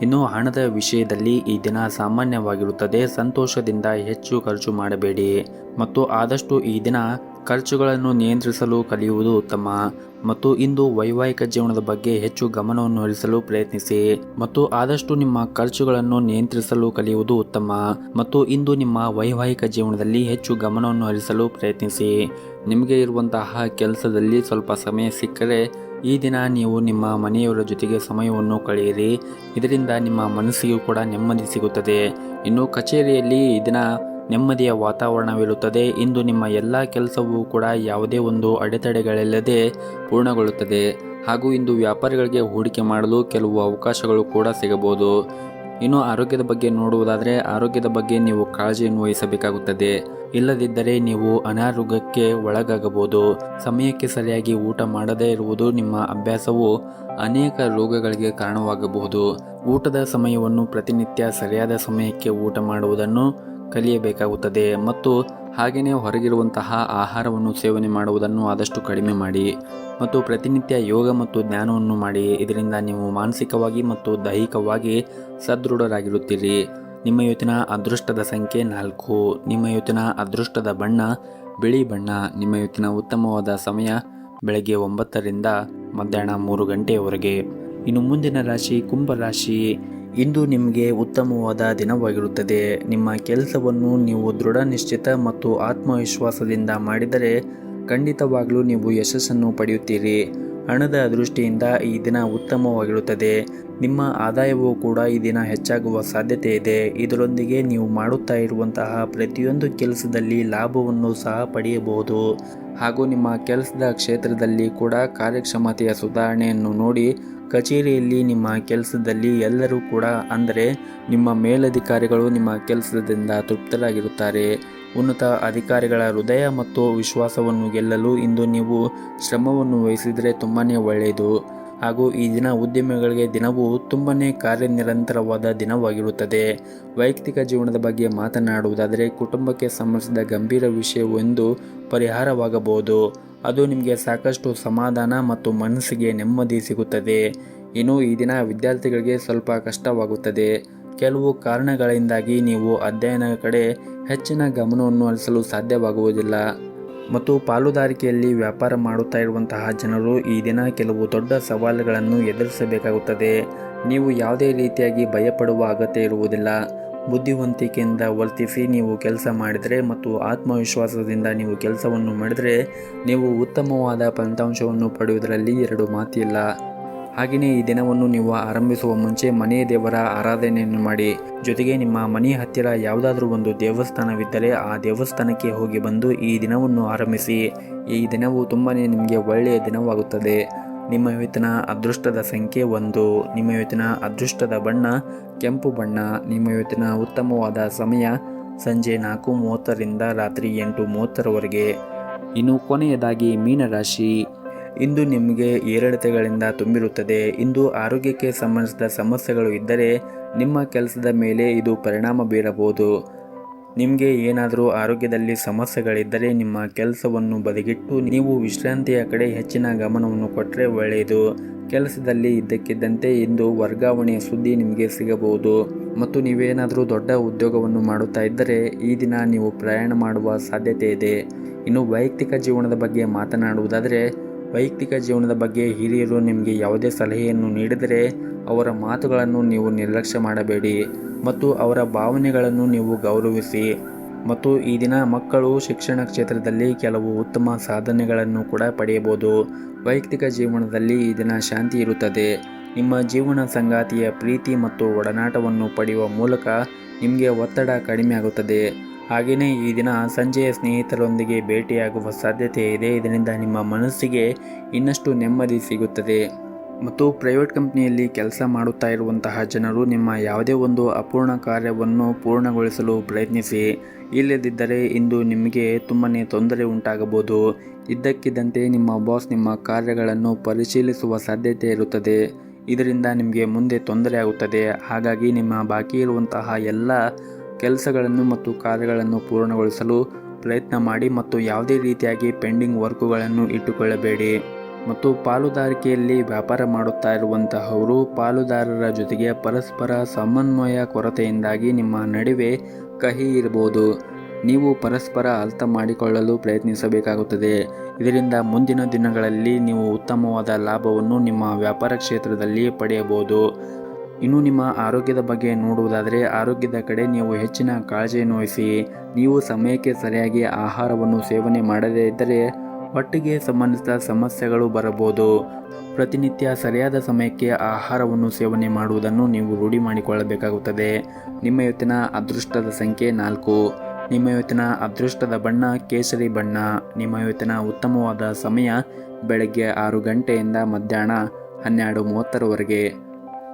ಇನ್ನು ಹಣದ ವಿಷಯದಲ್ಲಿ ಈ ದಿನ ಸಾಮಾನ್ಯವಾಗಿರುತ್ತದೆ. ಸಂತೋಷದಿಂದ ಹೆಚ್ಚು ಖರ್ಚು ಮಾಡಬೇಡಿ ಮತ್ತು ಆದಷ್ಟು ಈ ದಿನ ಖರ್ಚುಗಳನ್ನು ನಿಯಂತ್ರಿಸಲು ಕಲಿಯುವುದು ಉತ್ತಮ. ಮತ್ತು ಇಂದು ವೈವಾಹಿಕ ಜೀವನದ ಬಗ್ಗೆ ಹೆಚ್ಚು ಗಮನವನ್ನು ಹರಿಸಲು ಪ್ರಯತ್ನಿಸಿ ಮತ್ತು ಆದಷ್ಟು ನಿಮ್ಮ ಖರ್ಚುಗಳನ್ನು ನಿಯಂತ್ರಿಸಲು ಕಲಿಯುವುದು ಉತ್ತಮ. ಮತ್ತು ಇಂದು ನಿಮ್ಮ ವೈವಾಹಿಕ ಜೀವನದಲ್ಲಿ ಹೆಚ್ಚು ಗಮನವನ್ನು ಹರಿಸಲು ಪ್ರಯತ್ನಿಸಿ. ನಿಮಗೆ ಇರುವಂತಹ ಕೆಲಸದಲ್ಲಿ ಸ್ವಲ್ಪ ಸಮಯ ಸಿಕ್ಕರೆ ಈ ದಿನ ನೀವು ನಿಮ್ಮ ಮನೆಯವರ ಜೊತೆಗೆ ಸಮಯವನ್ನು ಕಳೆಯಿರಿ. ಇದರಿಂದ ನಿಮ್ಮ ಮನಸ್ಸಿಗೂ ಕೂಡ ನೆಮ್ಮದಿ ಸಿಗುತ್ತದೆ. ಇನ್ನು ಕಚೇರಿಯಲ್ಲಿ ಈ ದಿನ ನೆಮ್ಮದಿಯ ವಾತಾವರಣವಿರುತ್ತದೆ. ಇಂದು ನಿಮ್ಮ ಎಲ್ಲ ಕೆಲಸವೂ ಕೂಡ ಯಾವುದೇ ಒಂದು ಅಡೆತಡೆಗಳಿಲ್ಲದೆ ಪೂರ್ಣಗೊಳ್ಳುತ್ತದೆ. ಹಾಗೂ ಇಂದು ವ್ಯಾಪಾರಿಗಳಿಗೆ ಹೂಡಿಕೆ ಮಾಡಲು ಕೆಲವು ಅವಕಾಶಗಳು ಕೂಡ ಸಿಗಬಹುದು. ಇನ್ನು ಆರೋಗ್ಯದ ಬಗ್ಗೆ ನೋಡುವುದಾದರೆ ಆರೋಗ್ಯದ ಬಗ್ಗೆ ನೀವು ಕಾಳಜಿಯನ್ನು ವಹಿಸಬೇಕಾಗುತ್ತದೆ. ಇಲ್ಲದಿದ್ದರೆ ನೀವು ಅನಾರೋಗ್ಯಕ್ಕೆ ಒಳಗಾಗಬಹುದು. ಸಮಯಕ್ಕೆ ಸರಿಯಾಗಿ ಊಟ ಮಾಡದೇ ಇರುವುದು ನಿಮ್ಮ ಅಭ್ಯಾಸವು ಅನೇಕ ರೋಗಗಳಿಗೆ ಕಾರಣವಾಗಬಹುದು. ಊಟದ ಸಮಯವನ್ನು ಪ್ರತಿನಿತ್ಯ ಸರಿಯಾದ ಸಮಯಕ್ಕೆ ಊಟ ಮಾಡುವುದನ್ನು ಕಲಿಯಬೇಕಾಗುತ್ತದೆ ಮತ್ತು ಹಾಗೆಯೇ ಹೊರಗಿರುವಂತಹ ಆಹಾರವನ್ನು ಸೇವನೆ ಮಾಡುವುದನ್ನು ಆದಷ್ಟು ಕಡಿಮೆ ಮಾಡಿ ಮತ್ತು ಪ್ರತಿನಿತ್ಯ ಯೋಗ ಮತ್ತು ಧ್ಯಾನವನ್ನು ಮಾಡಿ. ಇದರಿಂದ ನೀವು ಮಾನಸಿಕವಾಗಿ ಮತ್ತು ದೈಹಿಕವಾಗಿ ಸದೃಢರಾಗಿರುತ್ತೀರಿ. ನಿಮ್ಮ ಇವತ್ತಿನ ಅದೃಷ್ಟದ ಸಂಖ್ಯೆ 4. ನಿಮ್ಮ ಇವತ್ತಿನ ಅದೃಷ್ಟದ ಬಣ್ಣ ಬಿಳಿ ಬಣ್ಣ. ನಿಮ್ಮ ಇವತ್ತಿನ ಉತ್ತಮವಾದ ಸಮಯ ಬೆಳಗ್ಗೆ 9ರಿಂದ ಮಧ್ಯಾಹ್ನ 3 ಗಂಟೆಯವರೆಗೆ. ಇನ್ನು ಮುಂದಿನ ರಾಶಿ ಕುಂಭರಾಶಿ. ಇಂದು ನಿಮಗೆ ಉತ್ತಮವಾದ ದಿನವಾಗಿರುತ್ತದೆ. ನಿಮ್ಮ ಕೆಲಸವನ್ನು ನೀವು ದೃಢ ನಿಶ್ಚಿತ ಮತ್ತು ಆತ್ಮವಿಶ್ವಾಸದಿಂದ ಮಾಡಿದರೆ ಖಂಡಿತವಾಗಲೂ ನೀವು ಯಶಸ್ಸನ್ನು ಪಡೆಯುತ್ತೀರಿ. ಹಣದ ದೃಷ್ಟಿಯಿಂದ ಈ ದಿನ ಉತ್ತಮವಾಗಿರುತ್ತದೆ. ನಿಮ್ಮ ಆದಾಯವೂ ಕೂಡ ಈ ದಿನ ಹೆಚ್ಚಾಗುವ ಸಾಧ್ಯತೆ ಇದೆ. ಇದರೊಂದಿಗೆ ನೀವು ಮಾಡುತ್ತಾ ಇರುವಂತಹ ಪ್ರತಿಯೊಂದು ಕೆಲಸದಲ್ಲಿ ಲಾಭವನ್ನು ಸಹ ಪಡೆಯಬಹುದು. ಹಾಗೂ ನಿಮ್ಮ ಕೆಲಸದ ಕ್ಷೇತ್ರದಲ್ಲಿ ಕೂಡ ಕಾರ್ಯಕ್ಷಮತೆಯ ಸುಧಾರಣೆಯನ್ನು ನೋಡಿ ಕಚೇರಿಯಲ್ಲಿ ನಿಮ್ಮ ಕೆಲಸದಲ್ಲಿ ಎಲ್ಲರೂ ಕೂಡ ಅಂದರೆ ನಿಮ್ಮ ಮೇಲಧಿಕಾರಿಗಳು ನಿಮ್ಮ ಕೆಲಸದಿಂದ ತೃಪ್ತರಾಗಿರುತ್ತಾರೆ. ಉನ್ನತ ಅಧಿಕಾರಿಗಳ ಹೃದಯ ಮತ್ತು ವಿಶ್ವಾಸವನ್ನು ಗೆಲ್ಲಲು ಇಂದು ನೀವು ಶ್ರಮವನ್ನು ವಹಿಸಿದರೆ ತುಂಬಾ ಒಳ್ಳೆಯದು. ಹಾಗೂ ಈ ದಿನ ಉದ್ಯಮಿಗಳಿಗೆ ದಿನವೂ ತುಂಬಾ ಕಾರ್ಯನಿರಂತರವಾದ ದಿನವಾಗಿರುತ್ತದೆ. ವೈಯಕ್ತಿಕ ಜೀವನದ ಬಗ್ಗೆ ಮಾತನಾಡುವುದಾದರೆ ಕುಟುಂಬಕ್ಕೆ ಸಂಬಂಧಿಸಿದ ಗಂಭೀರ ವಿಷಯವೊಂದು ಪರಿಹಾರವಾಗಬಹುದು. ಅದು ನಿಮಗೆ ಸಾಕಷ್ಟು ಸಮಾಧಾನ ಮತ್ತು ಮನಸ್ಸಿಗೆ ನೆಮ್ಮದಿ ಸಿಗುತ್ತದೆ. ಇನ್ನು ಈ ದಿನ ವಿದ್ಯಾರ್ಥಿಗಳಿಗೆ ಸ್ವಲ್ಪ ಕಷ್ಟವಾಗುತ್ತದೆ. ಕೆಲವು ಕಾರಣಗಳಿಂದಾಗಿ ನೀವು ಅಧ್ಯಯನದ ಕಡೆ ಹೆಚ್ಚಿನ ಗಮನವನ್ನು ಹರಿಸಲು ಸಾಧ್ಯವಾಗುವುದಿಲ್ಲ. ಮತ್ತು ಪಾಲುದಾರಿಕೆಯಲ್ಲಿ ವ್ಯಾಪಾರ ಮಾಡುತ್ತಾ ಇರುವಂತಹ ಜನರು ಈ ದಿನ ಕೆಲವು ದೊಡ್ಡ ಸವಾಲುಗಳನ್ನು ಎದುರಿಸಬೇಕಾಗುತ್ತದೆ. ನೀವು ಯಾವುದೇ ರೀತಿಯಾಗಿ ಭಯಪಡುವ ಅಗತ್ಯ ಇರುವುದಿಲ್ಲ. ಬುದ್ಧಿವಂತಿಕೆಯಿಂದ ವರ್ತಿಸಿ ನೀವು ಕೆಲಸ ಮಾಡಿದರೆ ಮತ್ತು ಆತ್ಮವಿಶ್ವಾಸದಿಂದ ನೀವು ಕೆಲಸವನ್ನು ಮಾಡಿದರೆ ನೀವು ಉತ್ತಮವಾದ ಫಲಿತಾಂಶವನ್ನು ಪಡೆಯುವುದರಲ್ಲಿ ಎರಡು ಮಾತಿಲ್ಲ. ಹಾಗೆಯೇ ಈ ದಿನವನ್ನು ನೀವು ಆರಂಭಿಸುವ ಮುಂಚೆ ಮನೆಯ ದೇವರ ಆರಾಧನೆಯನ್ನು ಮಾಡಿ. ಜೊತೆಗೆ ನಿಮ್ಮ ಮನೆಯ ಹತ್ತಿರ ಯಾವುದಾದ್ರೂ ಒಂದು ದೇವಸ್ಥಾನವಿದ್ದರೆ ಆ ದೇವಸ್ಥಾನಕ್ಕೆ ಹೋಗಿ ಬಂದು ಈ ದಿನವನ್ನು ಆರಂಭಿಸಿ. ಈ ದಿನವು ತುಂಬಾ ನಿಮಗೆ ಒಳ್ಳೆಯ ದಿನವಾಗುತ್ತದೆ. ನಿಮ್ಮ ಇವತ್ತಿನ ಅದೃಷ್ಟದ ಸಂಖ್ಯೆ 1. ನಿಮ್ಮ ಇವತ್ತಿನ ಅದೃಷ್ಟದ ಬಣ್ಣ ಕೆಂಪು ಬಣ್ಣ. ನಿಮ್ಮ ಇವತ್ತಿನ ಉತ್ತಮವಾದ ಸಮಯ ಸಂಜೆ 4:30ರಿಂದ ರಾತ್ರಿ 8:30ರವರೆಗೆ. ಇನ್ನು ಕೊನೆಯದಾಗಿ ಮೀನರಾಶಿ. ಇಂದು ನಿಮಗೆ ಏರಿಳಿತಗಳಿಂದ ತುಂಬಿರುತ್ತದೆ. ಇಂದು ಆರೋಗ್ಯಕ್ಕೆ ಸಂಬಂಧಿಸಿದ ಸಮಸ್ಯೆಗಳು ಇದ್ದರೆ ನಿಮ್ಮ ಕೆಲಸದ ಮೇಲೆ ಇದು ಪರಿಣಾಮ ಬೀರಬಹುದು. ನಿಮಗೆ ಏನಾದರೂ ಆರೋಗ್ಯದಲ್ಲಿ ಸಮಸ್ಯೆಗಳಿದ್ದರೆ ನಿಮ್ಮ ಕೆಲಸವನ್ನು ಬದಿಗಿಟ್ಟು ನೀವು ವಿಶ್ರಾಂತಿಯ ಕಡೆ ಹೆಚ್ಚಿನ ಗಮನವನ್ನು ಕೊಟ್ಟರೆ ಒಳ್ಳೆಯದು. ಕೆಲಸದಲ್ಲಿ ಇದ್ದಕ್ಕಿದ್ದಂತೆ ಇಂದು ವರ್ಗಾವಣೆಯ ಸುದ್ದಿ ನಿಮಗೆ ಸಿಗಬಹುದು. ಮತ್ತು ನೀವೇನಾದರೂ ದೊಡ್ಡ ಉದ್ಯೋಗವನ್ನು ಮಾಡುತ್ತಾ ಇದ್ದರೆ ಈ ದಿನ ನೀವು ಪ್ರಯಾಣ ಮಾಡುವ ಸಾಧ್ಯತೆ ಇದೆ. ಇನ್ನು ವೈಯಕ್ತಿಕ ಜೀವನದ ಬಗ್ಗೆ ಮಾತನಾಡುವುದಾದರೆ ವೈಯಕ್ತಿಕ ಜೀವನದ ಬಗ್ಗೆ ಹಿರಿಯರು ನಿಮಗೆ ಯಾವುದೇ ಸಲಹೆಯನ್ನು ನೀಡಿದರೆ ಅವರ ಮಾತುಗಳನ್ನು ನೀವು ನಿರ್ಲಕ್ಷ್ಯ ಮಾಡಬೇಡಿ ಮತ್ತು ಅವರ ಭಾವನೆಗಳನ್ನು ನೀವು ಗೌರವಿಸಿ. ಮತ್ತು ಈ ದಿನ ಮಕ್ಕಳು ಶಿಕ್ಷಣ ಕ್ಷೇತ್ರದಲ್ಲಿ ಕೆಲವು ಉತ್ತಮ ಸಾಧನೆಗಳನ್ನು ಕೂಡ ಪಡೆಯಬಹುದು. ವೈಯಕ್ತಿಕ ಜೀವನದಲ್ಲಿ ಈ ದಿನ ಶಾಂತಿ ಇರುತ್ತದೆ. ನಿಮ್ಮ ಜೀವನ ಸಂಗಾತಿಯ ಪ್ರೀತಿ ಮತ್ತು ಒಡನಾಟವನ್ನು ಪಡೆಯುವ ಮೂಲಕ ನಿಮಗೆ ಒತ್ತಡ ಕಡಿಮೆ ಆಗುತ್ತದೆ. ಹಾಗೆಯೇ ಈ ದಿನ ಸಂಜೆಯ ಸ್ನೇಹಿತರೊಂದಿಗೆ ಭೇಟಿಯಾಗುವ ಸಾಧ್ಯತೆ ಇದೆ. ಇದರಿಂದ ನಿಮ್ಮ ಮನಸ್ಸಿಗೆ ಇನ್ನಷ್ಟು ನೆಮ್ಮದಿ ಸಿಗುತ್ತದೆ. ಮತ್ತು ಪ್ರೈವೇಟ್ ಕಂಪ್ನಿಯಲ್ಲಿ ಕೆಲಸ ಮಾಡುತ್ತಾ ಇರುವಂತಹ ಜನರು ನಿಮ್ಮ ಯಾವುದೇ ಒಂದು ಅಪೂರ್ಣ ಕಾರ್ಯವನ್ನು ಪೂರ್ಣಗೊಳಿಸಲು ಪ್ರಯತ್ನಿಸಿ. ಇಲ್ಲದಿದ್ದರೆ ಇಂದು ನಿಮಗೆ ತುಂಬಾ ತೊಂದರೆ ಉಂಟಾಗಬಹುದು. ಇದ್ದಕ್ಕಿದ್ದಂತೆ ನಿಮ್ಮ ಬಾಸ್ ನಿಮ್ಮ ಕಾರ್ಯಗಳನ್ನು ಪರಿಶೀಲಿಸುವ ಸಾಧ್ಯತೆ ಇರುತ್ತದೆ. ಇದರಿಂದ ನಿಮಗೆ ಮುಂದೆ ತೊಂದರೆ ಆಗುತ್ತದೆ. ಹಾಗಾಗಿ ನಿಮ್ಮ ಬಾಕಿ ಇರುವಂತಹ ಎಲ್ಲ ಕೆಲಸಗಳನ್ನು ಮತ್ತು ಕಾರ್ಯಗಳನ್ನು ಪೂರ್ಣಗೊಳಿಸಲು ಪ್ರಯತ್ನ ಮಾಡಿ ಮತ್ತು ಯಾವುದೇ ರೀತಿಯಾಗಿ ಪೆಂಡಿಂಗ್ ವರ್ಕುಗಳನ್ನು ಇಟ್ಟುಕೊಳ್ಳಬೇಡಿ. ಮತ್ತು ಪಾಲುದಾರಿಕೆಯಲ್ಲಿ ವ್ಯಾಪಾರ ಮಾಡುತ್ತಾ ಇರುವಂತಹವರು ಪಾಲುದಾರರ ಜೊತೆಗೆ ಪರಸ್ಪರ ಸಮನ್ವಯ ಕೊರತೆಯಿಂದಾಗಿ ನಿಮ್ಮ ನಡುವೆ ಕಹಿ ಇರಬಹುದು. ನೀವು ಪರಸ್ಪರ ಅರ್ಥ ಮಾಡಿಕೊಳ್ಳಲು ಪ್ರಯತ್ನಿಸಬೇಕಾಗುತ್ತದೆ. ಇದರಿಂದ ಮುಂದಿನ ದಿನಗಳಲ್ಲಿ ನೀವು ಉತ್ತಮವಾದ ಲಾಭವನ್ನು ನಿಮ್ಮ ವ್ಯಾಪಾರ ಕ್ಷೇತ್ರದಲ್ಲಿ ಪಡೆಯಬಹುದು. ಇನ್ನು ನಿಮ್ಮ ಆರೋಗ್ಯದ ಬಗ್ಗೆ ನೋಡುವುದಾದರೆ ಆರೋಗ್ಯದ ಕಡೆ ನೀವು ಹೆಚ್ಚಿನ ಕಾಳಜಿಯನ್ನು ವಹಿಸಿ. ನೀವು ಸಮಯಕ್ಕೆ ಸರಿಯಾಗಿ ಆಹಾರವನ್ನು ಸೇವನೆ ಮಾಡದೇ ಇದ್ದರೆ ಹೊಟ್ಟೆಗೆ ಸಂಬಂಧಿಸಿದ ಸಮಸ್ಯೆಗಳು ಬರಬಹುದು. ಪ್ರತಿನಿತ್ಯ ಸರಿಯಾದ ಸಮಯಕ್ಕೆ ಆಹಾರವನ್ನು ಸೇವನೆ ಮಾಡುವುದನ್ನು ನೀವು ರೂಢಿ ಮಾಡಿಕೊಳ್ಳಬೇಕಾಗುತ್ತದೆ. ನಿಮ್ಮ ಇವತ್ತಿನ ಅದೃಷ್ಟದ ಸಂಖ್ಯೆ 4. ನಿಮ್ಮ ಇವತ್ತಿನ ಅದೃಷ್ಟದ ಬಣ್ಣ ಕೇಸರಿ ಬಣ್ಣ. ನಿಮ್ಮ ಇವತ್ತಿನ ಉತ್ತಮವಾದ ಸಮಯ ಬೆಳಗ್ಗೆ 6 ಗಂಟೆಯಿಂದ ಮಧ್ಯಾಹ್ನ 12:30ರವರೆಗೆ.